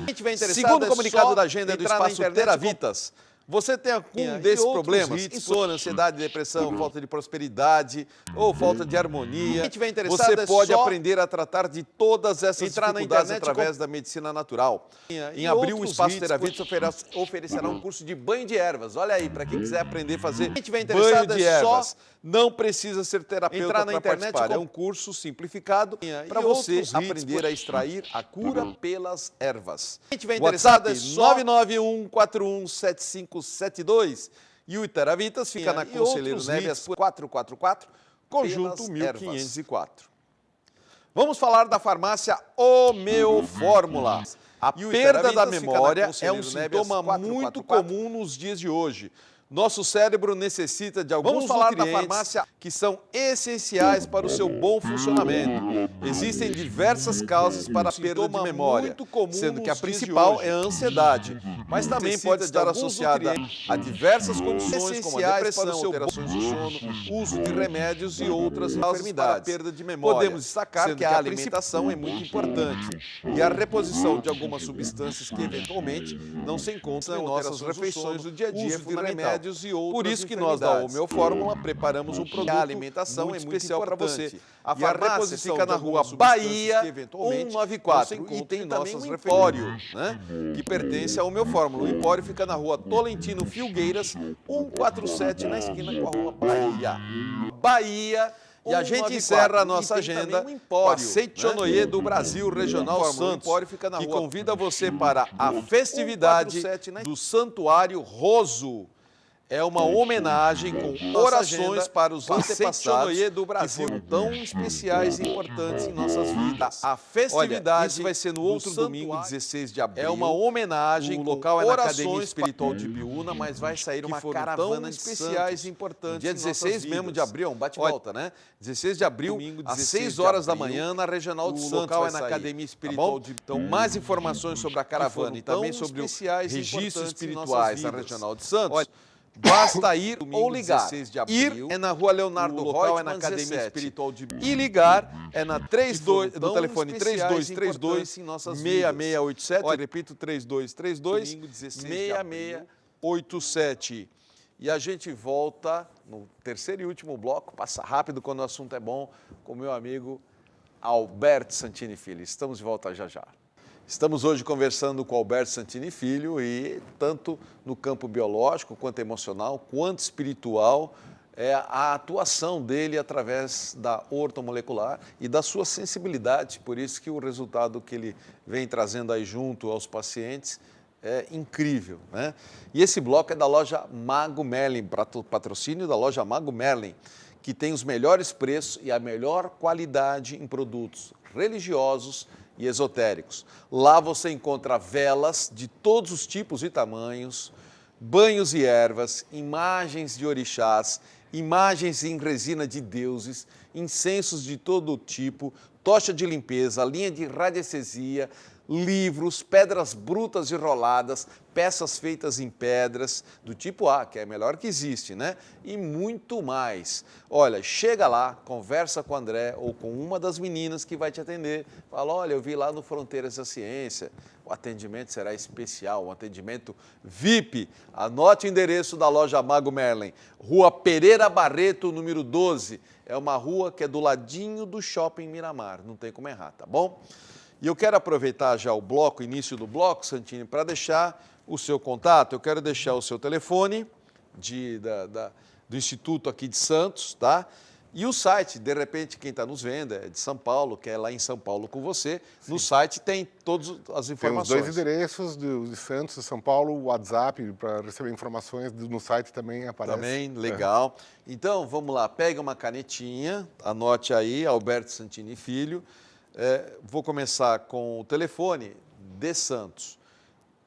Quem tiver interessado, segundo o comunicado da agenda do Espaço Teravitas, você tem algum desses problemas? Insônia, ansiedade, depressão, falta de prosperidade ou falta de harmonia. Quem tiver interessado, você pode aprender a tratar de todas essas dificuldades através da medicina natural. Em abril, o Espaço Teravitas oferecerá um curso de banho de ervas. Olha aí, para quem quiser aprender a fazer banho de ervas. Não precisa ser terapeuta para participar. É um curso simplificado para você aprender a extrair a cura pelas ervas. Quem tiver interessado, WhatsApp 991417572 e o Teravitas fica na Conselheiro Neves 444, conjunto 1504. Vamos falar da farmácia Homeofórmula. A perda da memória é um sintoma muito comum nos dias de hoje. Nosso cérebro necessita de alguns nutrientes que são essenciais para o seu bom funcionamento. Existem diversas causas para a perda de memória, sendo que a principal é a ansiedade, mas também pode estar associada a diversas condições como a depressão, alterações do sono, uso de remédios e outras enfermidades para a perda de memória. Podemos destacar que a alimentação é muito importante e a reposição de algumas substâncias que eventualmente não se encontram em nossas refeições do dia a dia é fundamental. E por isso que nós da Homeofórmula preparamos um produto de alimentação muito especial para você. A farmácia fica na rua Bahia 194 e tem nossas refeitórios, né, que pertence à Homeofórmula. O Empório fica na rua Tolentino Filgueiras 147 na esquina com a rua Bahia. E a gente encerra a nossa agenda com a Seitonoye do Brasil Regional Santos, que convida você para a festividade do Santuário Roso. É uma homenagem com orações para os antepassados do Brasil, que foram tão especiais e importantes em nossas vidas. A festividade isso vai ser no outro domingo, 16 de abril. É uma homenagem, o local é na Academia Espiritual de Biúna, mas vai sair uma caravana de especiais e importantes. Dia 16 mesmo de abril, um bate-volta, né? 16 de abril, domingo, às 6 horas da manhã, na Regional de Santos. O local é na Academia Espiritual de Biúna. Então, mais informações sobre a caravana e também sobre os registros espirituais da Regional de Santos. Basta ir ou ligar. Ir é na Rua Leonardo Reutemann, é na Academia Espiritual de E ligar é na 32, no telefone 3232 6687. Repito, 3232 6687. E a gente volta no terceiro e último bloco, passa rápido quando o assunto é bom, com o meu amigo Alberto Santini Filho. Estamos de volta já já. Estamos hoje conversando com Alberto Santini Filho e tanto no campo biológico, quanto emocional, quanto espiritual, a atuação dele através da ortomolecular e da sua sensibilidade. Por isso que o resultado que ele vem trazendo aí junto aos pacientes é incrível, né? E esse bloco é da loja Mago Merlin, patrocínio da loja Mago Merlin, que tem os melhores preços e a melhor qualidade em produtos religiosos e esotéricos. Lá você encontra velas de todos os tipos e tamanhos, banhos e ervas, imagens de orixás, imagens em resina de deuses, incensos de todo tipo, tocha de limpeza, linha de radiestesia, livros, pedras brutas e roladas, peças feitas em pedras do tipo A, que é a melhor que existe, né? E muito mais. Olha, chega lá, conversa com o André ou com uma das meninas que vai te atender. Fala, olha, eu vi lá no Fronteiras da Ciência, o atendimento será especial, um atendimento VIP. Anote o endereço da loja Mago Merlin, Rua Pereira Barreto, número 12. É uma rua que é do ladinho do Shopping Miramar, não tem como errar, tá bom? E eu quero aproveitar já o bloco, início do bloco, Santini, para deixar o seu contato. Eu quero deixar o seu telefone do Instituto aqui de Santos, tá? E o site, de repente, quem está nos vendo é de São Paulo, que é lá em São Paulo com você. Sim. No site tem todas as informações. Tem os dois endereços de Santos e São Paulo, o WhatsApp, para receber informações no site também aparece. Também, legal. Então, vamos lá, pega uma canetinha, anote aí, Alberto Santini Filho. Vou começar com o telefone de Santos,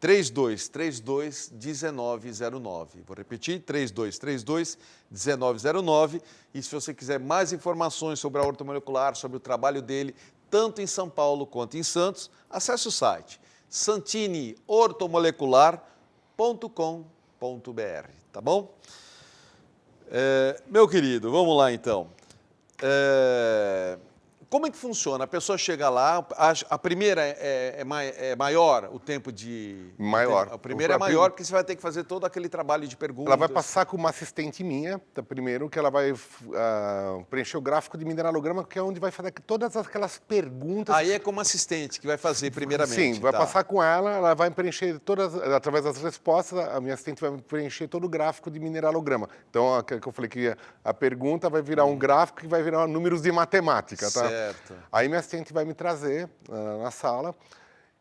3232-1909. Vou repetir, 3232-1909. E se você quiser mais informações sobre a ortomolecular, sobre o trabalho dele, tanto em São Paulo quanto em Santos, acesse o site santiniortomolecular.com.br, tá bom? Meu querido, vamos lá então. Como é que funciona? A pessoa chega lá, a primeira é maior, o tempo de... Maior. A primeira é maior porque você vai ter que fazer todo aquele trabalho de perguntas. Ela vai passar com uma assistente minha, primeiro, que ela vai preencher o gráfico de mineralograma, que é onde vai fazer todas aquelas perguntas... Aí é como assistente que vai fazer primeiramente. Sim, vai passar com ela vai preencher todas, através das respostas, a minha assistente vai preencher todo o gráfico de mineralograma. Então, que eu falei que a pergunta vai virar um gráfico que vai virar números de matemática, tá? Certo. Aí minha assistente vai me trazer na sala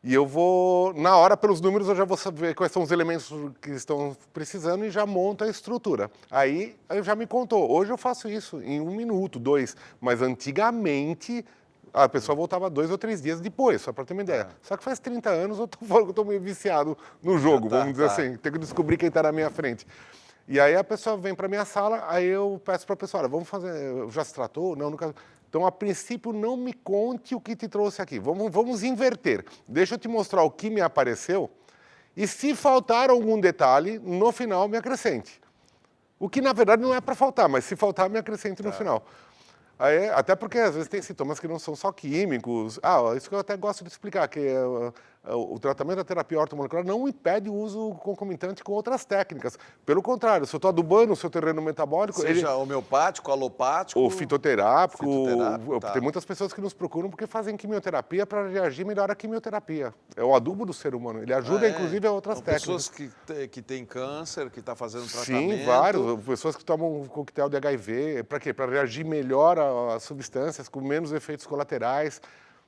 e eu vou, na hora, pelos números, eu já vou saber quais são os elementos que estão precisando e já monto a estrutura. Aí eu já me contou. Hoje eu faço isso em 1 minuto, 2, mas antigamente a pessoa voltava 2 ou 3 dias depois, só para ter uma ideia. Só que faz 30 anos eu tô meio viciado no jogo, vamos dizer assim. Tenho que descobrir quem está na minha frente. E aí a pessoa vem para minha sala, aí eu peço para a pessoa, olha, vamos fazer, já se tratou? Não, nunca... Então, a princípio, não me conte o que te trouxe aqui. Vamos inverter. Deixa eu te mostrar o que me apareceu e, se faltar algum detalhe, no final me acrescente. O que, na verdade, não é para faltar, mas se faltar, me acrescente no final. Aí, até porque, às vezes, tem sintomas que não são só químicos. Isso que eu até gosto de explicar, que o tratamento da terapia ortomolecular não impede o uso concomitante com outras técnicas. Pelo contrário, se eu estou adubando o seu terreno metabólico... Seja homeopático, alopático... Ou fitoterápico. Tem muitas pessoas que nos procuram porque fazem quimioterapia para reagir melhor à quimioterapia. É o adubo do ser humano. Ele ajuda, inclusive, a outras técnicas. Pessoas que têm câncer, que estão fazendo tratamento... Sim, vários. Pessoas que tomam um coquetel de HIV. Para quê? Para reagir melhor às substâncias, com menos efeitos colaterais.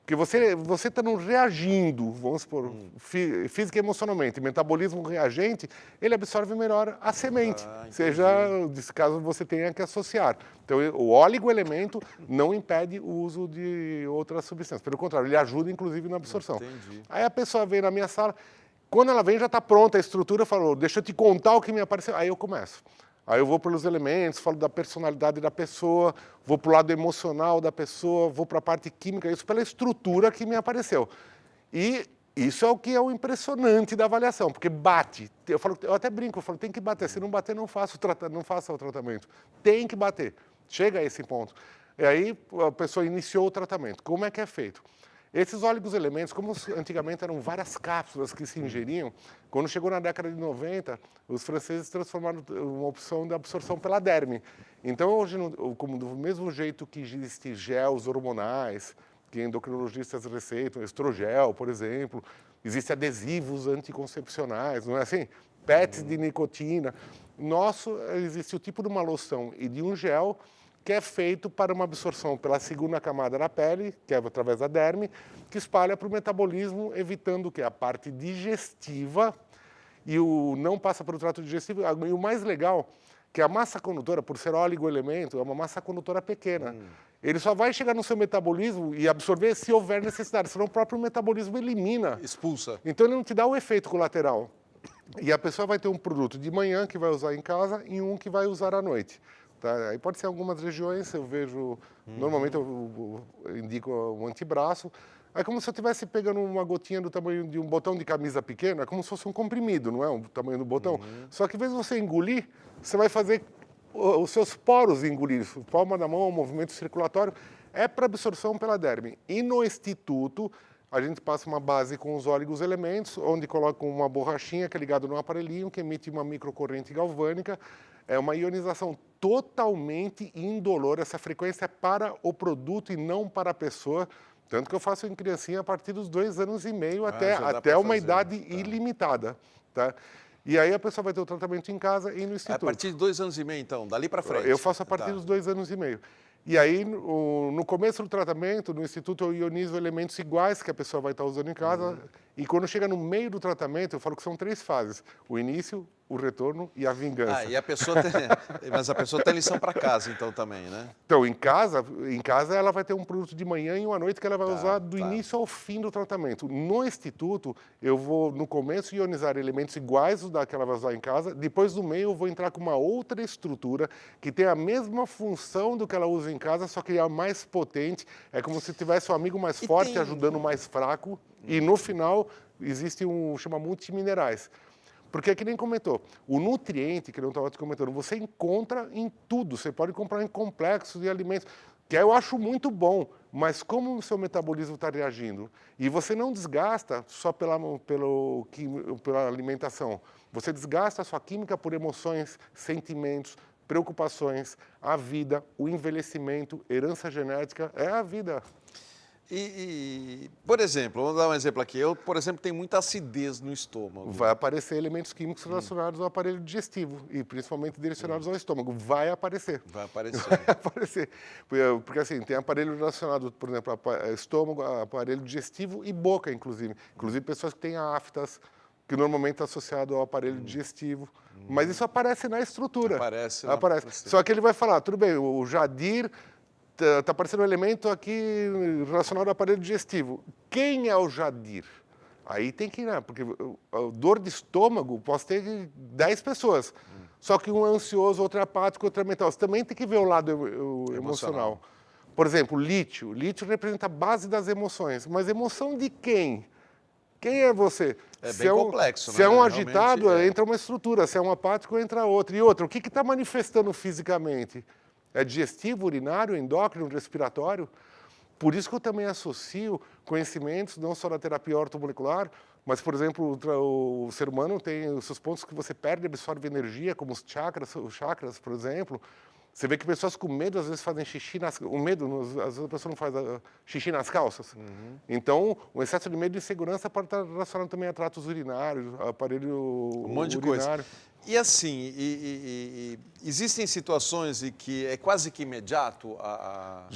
Porque você está reagindo, vamos supor, física e emocionalmente, metabolismo reagente, ele absorve melhor a semente, seja, nesse caso, você tenha que associar. Então, o oligoelemento não impede o uso de outras substâncias, pelo contrário, ele ajuda, inclusive, na absorção. Entendi. Aí a pessoa vem na minha sala, quando ela vem já está pronta a estrutura, falou, deixa eu te contar o que me apareceu, aí eu começo. Aí eu vou pelos elementos, falo da personalidade da pessoa, vou para o lado emocional da pessoa, vou para a parte química, isso pela estrutura que me apareceu. E Isso é o que é o impressionante da avaliação, porque bate. Eu até brinco, eu falo, tem que bater. Se não bater, não faça o tratamento. Tem que bater. Chega a esse ponto. E aí a pessoa iniciou o tratamento. Como é que é feito? Esses oligoelementos, como antigamente eram várias cápsulas que se ingeriam, quando chegou na década de 90, os franceses transformaram uma opção de absorção pela derme. Então, hoje, como do mesmo jeito que existem gels hormonais, que endocrinologistas receitam, estrogel, por exemplo, existem adesivos anticoncepcionais, não é assim? PETs de nicotina. Nosso, existe o tipo de uma loção e de um gel que é feito para uma absorção pela segunda camada da pele, que é através da derme, que espalha para o metabolismo, evitando que a parte digestiva e não passa para o trato digestivo. E o mais legal, que a massa condutora, por ser oligoelemento, é uma massa condutora pequena. Ele só vai chegar no seu metabolismo e absorver se houver necessidade, senão o próprio metabolismo elimina. Expulsa. Então ele não te dá o efeito colateral. E a pessoa vai ter um produto de manhã que vai usar em casa e um que vai usar à noite. Tá? Aí pode ser algumas regiões, eu vejo, normalmente eu indico um antebraço, é como se eu estivesse pegando uma gotinha do tamanho de um botão de camisa pequeno, é como se fosse um comprimido, não é? O tamanho do botão. Só que, em vez de você engolir, você vai fazer os seus poros engolir. Palma da mão, o movimento circulatório, é para absorção pela derme. E no instituto, a gente passa uma base com os oligoelementos, onde coloca uma borrachinha que é ligada num aparelhinho que emite uma microcorrente galvânica. É uma ionização totalmente indolor. Essa frequência é para o produto e não para a pessoa. Tanto que eu faço em criancinha a partir dos 2 anos e meio até uma idade ilimitada. Tá? E aí a pessoa vai ter o tratamento em casa e no instituto. A partir de 2 anos e meio, então, dali para frente? Eu faço a partir dos 2 anos e meio. E aí, no começo do tratamento, no instituto, eu ionizo elementos iguais que a pessoa vai estar usando em casa. E quando chega no meio do tratamento, eu falo que são 3 fases. O início, o retorno e a vingança. E a pessoa mas a pessoa tem lição para casa, então, também, né? Então, em casa ela vai ter um produto de manhã e uma noite que ela vai usar do início ao fim do tratamento. No instituto, eu vou, no começo, ionizar elementos iguais da que ela vai usar em casa. Depois, no meio, eu vou entrar com uma outra estrutura que tem a mesma função do que ela usa em casa, só que é a mais potente. É como se tivesse um amigo mais forte ajudando o mais fraco. E, no final, existe chama multiminerais. Porque, é que nem comentou, o nutriente, que não estava te comentando, você encontra em tudo. Você pode comprar em complexos de alimentos, que eu acho muito bom, mas como o seu metabolismo está reagindo? E você não desgasta só pela alimentação. Você desgasta a sua química por emoções, sentimentos, preocupações, a vida, o envelhecimento, herança genética, é a vida. Por exemplo, vamos dar um exemplo aqui. Eu, por exemplo, tenho muita acidez no estômago. Vai aparecer elementos químicos relacionados ao aparelho digestivo e principalmente direcionados ao estômago. Vai aparecer. Vai aparecer. Vai aparecer. Porque assim, tem aparelho relacionado, por exemplo, a estômago, a aparelho digestivo e boca, inclusive. Inclusive pessoas que têm aftas, que normalmente está associado ao aparelho digestivo. Mas isso aparece na estrutura. Aparece. Só que ele vai falar, tudo bem, o Jadir... Está aparecendo um elemento aqui relacionado ao aparelho digestivo. Quem é o Jadir? Aí tem que ir, né? Porque dor de estômago posso ter 10 pessoas. Só que um é ansioso, outro é apático, outro é mental. Você também tem que ver o lado emocional. Por exemplo, lítio. Lítio representa a base das emoções. Mas emoção de quem? Quem é você? É bem complexo, né? Se é um agitado, entra uma estrutura. Se é um apático, entra outra. E outra, o que está manifestando fisicamente? É digestivo, urinário, endócrino, respiratório. Por isso que eu também associo conhecimentos não só da terapia ortomolecular, mas, por exemplo, o ser humano tem os seus pontos que você perde e absorve energia, como os chakras, por exemplo. Você vê que pessoas com medo às vezes fazem xixi o medo, às vezes a pessoa não faz xixi nas calças. Então, o excesso de medo e insegurança pode estar relacionado também a tratos urinários, aparelho urinário. Um monte de coisa. E assim, existem situações em que é quase que imediato a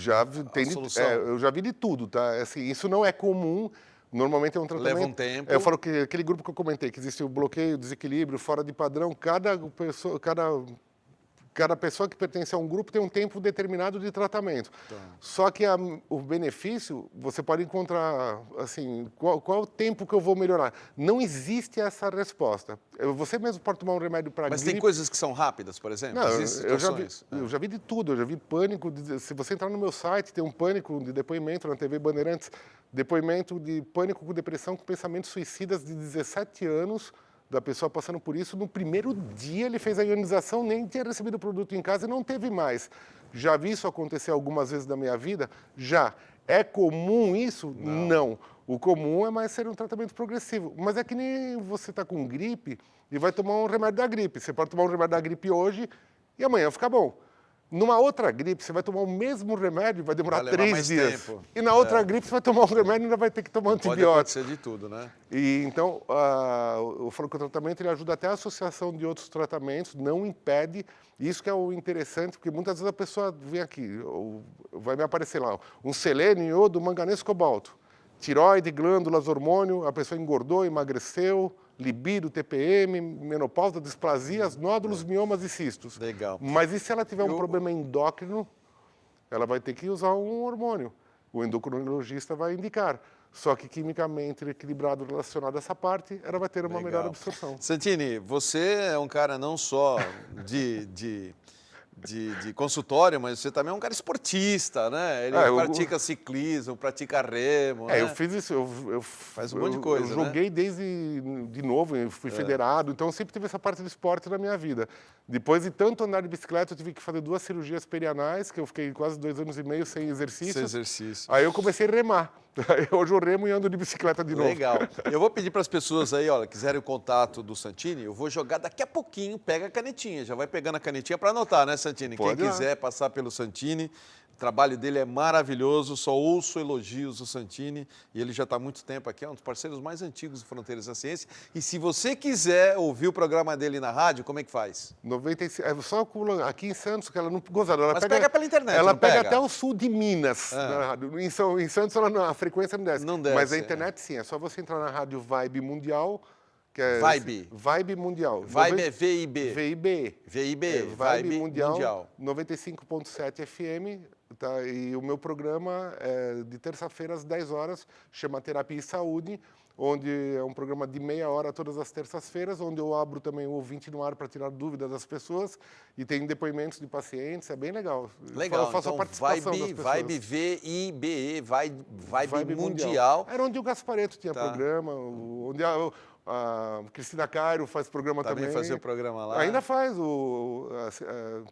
solução? Eu já vi de tudo, tá? Assim, isso não é comum. Normalmente é um tratamento... Leva um tempo. Eu falo que aquele grupo que eu comentei, que existe o bloqueio, o desequilíbrio, fora de padrão, cada Cada pessoa que pertence a um grupo tem um tempo determinado de tratamento. Tá. Só que o benefício, você pode encontrar, assim, qual é o tempo que eu vou melhorar? Não existe essa resposta. Você mesmo pode tomar um remédio para gripe... Mas tem coisas que são rápidas, por exemplo? Não, Existem situações? eu já vi de tudo. Eu já vi pânico. Se você entrar no meu site, tem um pânico de depoimento na TV Bandeirantes, depoimento de pânico com depressão, com pensamentos suicidas de 17 anos, da pessoa passando por isso. No primeiro dia ele fez a ionização, nem tinha recebido o produto em casa e não teve mais. Já vi isso acontecer algumas vezes na minha vida? Já. É comum isso? Não. O comum é mais ser um tratamento progressivo. Mas é que nem você está com gripe e vai tomar um remédio da gripe. Você pode tomar um remédio da gripe hoje e amanhã fica bom. Numa outra gripe, você vai tomar o mesmo remédio e vai demorar 3 dias. Tempo. E na outra gripe, você vai tomar um remédio e ainda vai ter que tomar antibiótico. Pode acontecer de tudo, né? E, então, eu falo que o tratamento ele ajuda até a associação de outros tratamentos, não impede. Isso que é o interessante, porque muitas vezes a pessoa vem aqui, vai me aparecer lá, um selênio, iodo, manganês, cobalto. Tiroide, glândulas, hormônio, a pessoa engordou, emagreceu, libido, TPM, menopausa, displasias, nódulos, miomas e cistos. Legal. Mas e se ela tiver um problema endócrino, ela vai ter que usar um hormônio. O endocrinologista vai indicar. Só que quimicamente equilibrado relacionado a essa parte, ela vai ter uma melhor absorção. Santini, você é um cara não só de consultório, mas você também é um cara esportista, né? Ele pratica ciclismo, pratica remo, né? Eu fiz isso, faz um monte de coisa, eu joguei desde de novo, eu fui federado, então eu sempre tive essa parte do esporte na minha vida. Depois de tanto andar de bicicleta, eu tive que fazer 2 cirurgias perianais, que eu fiquei quase 2 anos e meio sem exercício. Sem exercício. Aí eu comecei a remar. Hoje eu remo e ando de bicicleta de novo. Legal. Eu vou pedir para as pessoas aí, olha, quiserem o contato do Santini, eu vou jogar daqui a pouquinho, pega a canetinha, já vai pegando a canetinha para anotar, né, Santini? Pode Quem quiser passar pelo Santini, o trabalho dele é maravilhoso, só ouço elogios do Santini e ele já está há muito tempo aqui, é um dos parceiros mais antigos do Fronteiras da Ciência. E se você quiser ouvir o programa dele na rádio, como é que faz? 95, é só aqui em Santos, que ela não gozada. Ela Mas pega pela internet, ela não pega pega até o sul de Minas na rádio. Em Santos a frequência não desce. Não desce, mas a internet sim, é só você entrar na rádio Vibe Mundial. Que é Vibe Mundial. Vibe é VIB. VIB. VIB, Vibe Mundial. 95.7 FM. Tá? E o meu programa é de terça-feira às 10 horas, chama Terapia e Saúde, onde é um programa de meia hora todas as terças-feiras, onde eu abro também o ouvinte no ar para tirar dúvidas das pessoas e tem depoimentos de pacientes, é bem legal. Legal, eu faço então a participação das pessoas. Vibe VIBE, Vibe Mundial. Era onde o Gasparetto tinha programa, onde a Cristina Cairo faz programa também. Também fazia o programa lá. Ainda faz,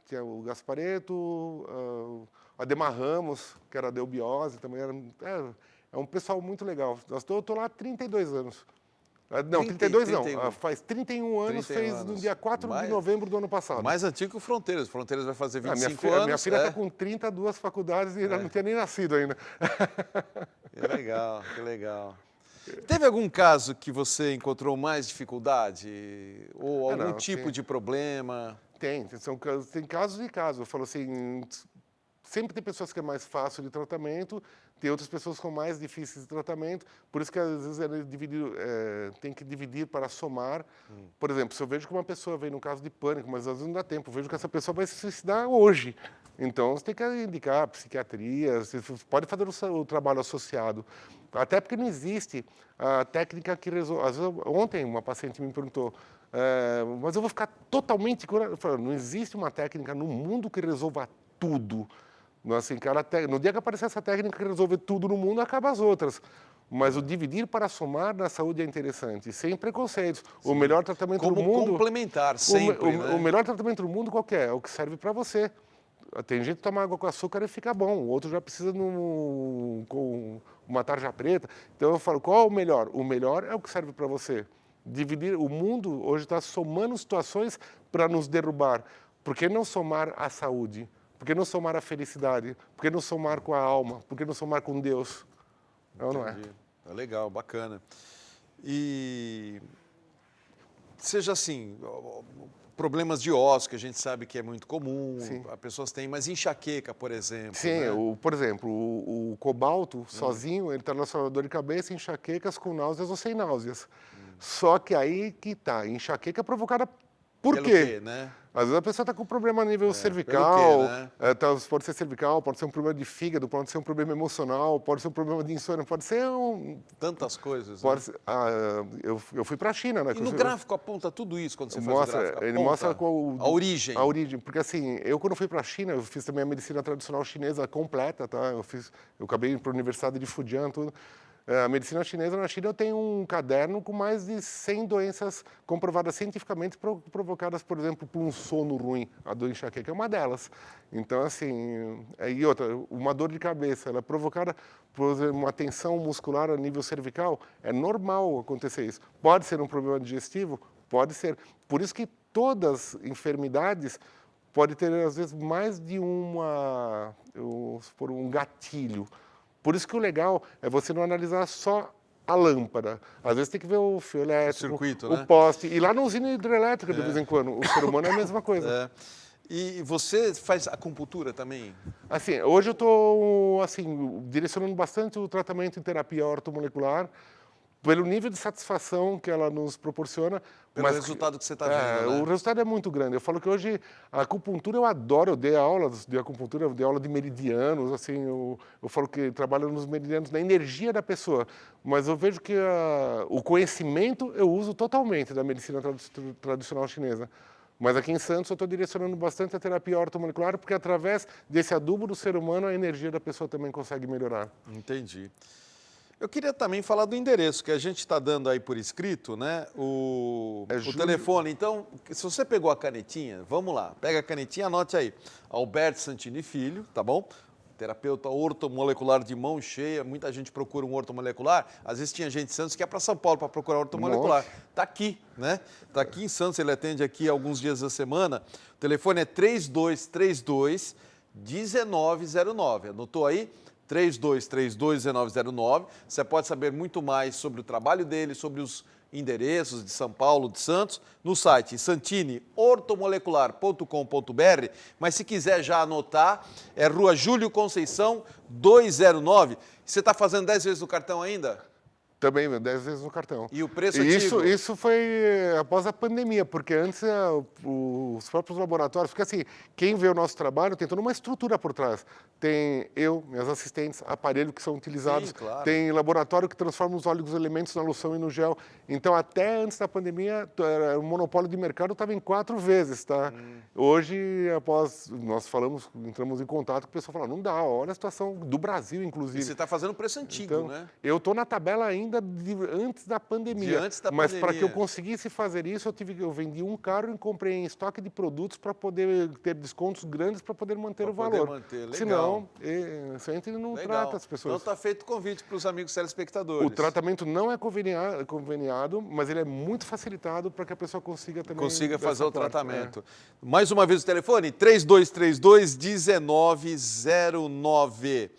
tinha o Gasparetto, a Demar Ramos, que era a Delbiose, também é um pessoal muito legal. Eu estou lá há 32 anos. Não, 32 não. Faz 31 anos, fez no dia 4 de novembro do ano passado. Mais antigo que o Fronteiras. Fronteiras vai fazer 25 anos. Minha Minha filha está com 32 faculdades e ainda não tinha nem nascido ainda. Que legal, que legal. Teve algum caso que você encontrou mais dificuldade? Ou algum tipo de problema? Tem casos e casos. Eu falo assim, sempre tem pessoas que é mais fácil de tratamento, tem outras pessoas com mais difíceis de tratamento, por isso que às vezes tem que dividir para somar. Por exemplo, se eu vejo que uma pessoa vem num caso de pânico, mas às vezes não dá tempo, eu vejo que essa pessoa vai se suicidar hoje. Então, você tem que indicar psiquiatria, você pode fazer o trabalho associado. Até porque não existe a técnica que resolve. Às vezes, ontem uma paciente me perguntou, mas eu vou ficar totalmente curado? Eu falei, não existe uma técnica no mundo que resolva tudo. Assim, no dia que aparecer essa técnica que resolve tudo no mundo, acaba as outras. Mas o dividir para somar na saúde é interessante, sem preconceitos. Sim. O melhor tratamento do mundo... Como complementar, sempre, o melhor tratamento do mundo qual é? É o que serve para você. Tem gente que toma água com açúcar e fica bom, o outro já precisa com uma tarja preta. Então eu falo, qual é o melhor? O melhor é o que serve para você. Dividir o mundo hoje está somando situações para nos derrubar. Por que não somar a saúde? Por que não somar a felicidade? Por que não somar com a alma? Por que não somar com Deus? Não é? Legal, bacana. E seja assim, problemas de ossos, que a gente sabe que é muito comum, as pessoas têm, mas enxaqueca, por exemplo. Sim, né? Por exemplo, o cobalto sozinho, ele está na sua dor de cabeça, enxaquecas com náuseas ou sem náuseas. Só que aí que está, enxaqueca provocada por quê? Né? Às vezes a pessoa está com problema a nível cervical, quê, né? Pode ser cervical, pode ser um problema de fígado, pode ser um problema emocional, pode ser um problema de insônia, pode ser Tantas coisas, pode né? ser, eu fui para a China, né? E no gráfico aponta tudo isso quando você faz o gráfico? Ele mostra a origem. A origem, porque assim, eu quando fui para a China, eu fiz também a medicina tradicional chinesa completa, tá? Eu acabei indo para a Universidade de Fujian, tudo. A medicina chinesa, na China, eu tenho um caderno com mais de 100 doenças comprovadas cientificamente provocadas, por exemplo, por um sono ruim. A dor enxaqueca é uma delas. Então, assim, e outra, uma dor de cabeça, ela é provocada por uma tensão muscular a nível cervical, é normal acontecer isso. Pode ser um problema digestivo? Pode ser. Por isso que todas as enfermidades podem ter, às vezes, mais de um gatilho. Por isso que o legal é você não analisar só a lâmpada. Às vezes tem que ver o fio elétrico, circuito, o né? poste. E lá na usina hidrelétrica, de vez em quando, o ser humano é a mesma coisa. E você faz acupuntura também? Assim, hoje eu estou direcionando bastante o tratamento em terapia ortomolecular, pelo nível de satisfação que ela nos proporciona. Pelo resultado que você está vendo, né? O resultado é muito grande. Eu falo que hoje a acupuntura eu adoro, eu dei aulas de acupuntura, eu dei aula de meridianos, assim, eu falo que trabalho nos meridianos, na energia da pessoa. Mas eu vejo que o conhecimento eu uso totalmente da medicina tradicional chinesa. Mas aqui em Santos eu estou direcionando bastante a terapia ortomolecular, porque através desse adubo do ser humano, a energia da pessoa também consegue melhorar. Entendi. Eu queria também falar do endereço, que a gente está dando aí por escrito, né? O telefone. Então, se você pegou a canetinha, vamos lá, pega a canetinha, anote aí. Alberto Santini Filho, tá bom? Terapeuta ortomolecular de mão cheia, muita gente procura um ortomolecular. Às vezes tinha gente em Santos que ia para São Paulo para procurar ortomolecular. Está aqui, né? Está aqui em Santos, ele atende aqui alguns dias da semana. O telefone é 3232-1909. Anotou aí? 3232-1909. Você pode saber muito mais sobre o trabalho dele, sobre os endereços de São Paulo, de Santos, no site santineortomolecular.com.br, mas se quiser já anotar, é Rua Júlio Conceição, 209. Você está fazendo 10 vezes no cartão ainda? Também, 10 vezes no cartão. E o preço antigo? Isso foi após a pandemia, porque antes os próprios laboratórios, porque assim, quem vê o nosso trabalho tem toda uma estrutura por trás. Tem minhas assistentes, aparelhos que são utilizados, sim, claro. Tem laboratório que transforma os óleos elementos na loção e no gel. Então, até antes da pandemia, o monopólio de mercado estava em 4 vezes, tá? Hoje, nós entramos em contato com o pessoal falando, não dá, olha a situação do Brasil, inclusive. E você está fazendo preço antigo, então, né? Eu estou na tabela ainda antes da pandemia. Mas para que eu conseguisse fazer isso, eu vendi um carro e comprei em estoque de produtos para poder ter descontos grandes para poder manter o valor. Legal. Senão, a gente não trata as pessoas. Então está feito o convite para os amigos telespectadores. O tratamento não é conveniado, mas ele é muito facilitado para que a pessoa consiga também fazer o tratamento. Mais uma vez o telefone, 3232-1909.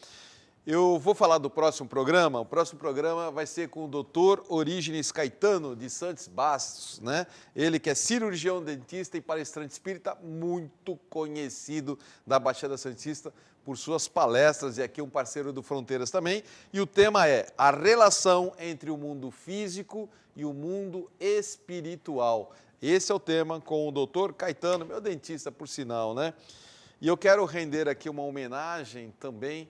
Eu vou falar do próximo programa. O próximo programa vai ser com o Dr. Orígenes Caetano, de Santos Bastos, né? Ele que é cirurgião dentista e palestrante espírita, muito conhecido da Baixada Santista por suas palestras, e aqui um parceiro do Fronteiras também. E o tema é a relação entre o mundo físico e o mundo espiritual. Esse é o tema com o Dr. Caetano, meu dentista, por sinal, né? E eu quero render aqui uma homenagem também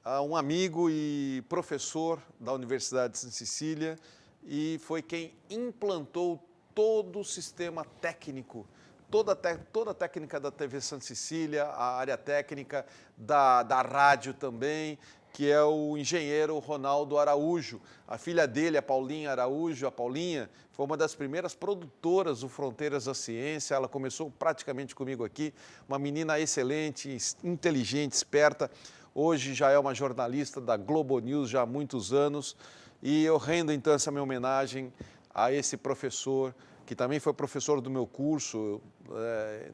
a um amigo e professor da Universidade de Santa Cecília, e foi quem implantou todo o sistema técnico, toda a técnica da TV Santa Cecília, a área técnica da rádio também, que é o engenheiro Ronaldo Araújo. A filha dele, a Paulinha Araújo, a Paulinha, foi uma das primeiras produtoras do Fronteiras da Ciência. Ela começou praticamente comigo aqui, uma menina excelente, inteligente, esperta. Hoje já é uma jornalista da Globo News já há muitos anos, e eu rendo então essa minha homenagem a esse professor, que também foi professor do meu curso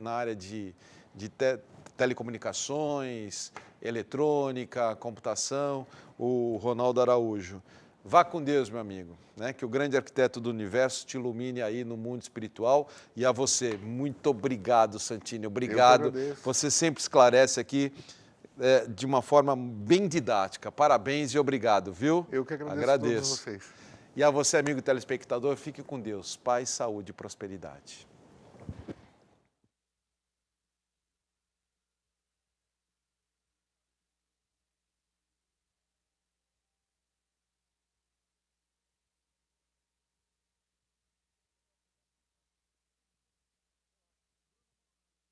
na área de telecomunicações, eletrônica, computação, o Ronaldo Araújo. Vá com Deus, meu amigo, né? Que o grande arquiteto do universo te ilumine aí no mundo espiritual. E a você, muito obrigado, Santini, obrigado. Você sempre esclarece aqui de uma forma bem didática. Parabéns e obrigado, viu? Eu que agradeço a todos vocês. E a você, amigo telespectador, fique com Deus. Paz, saúde e prosperidade.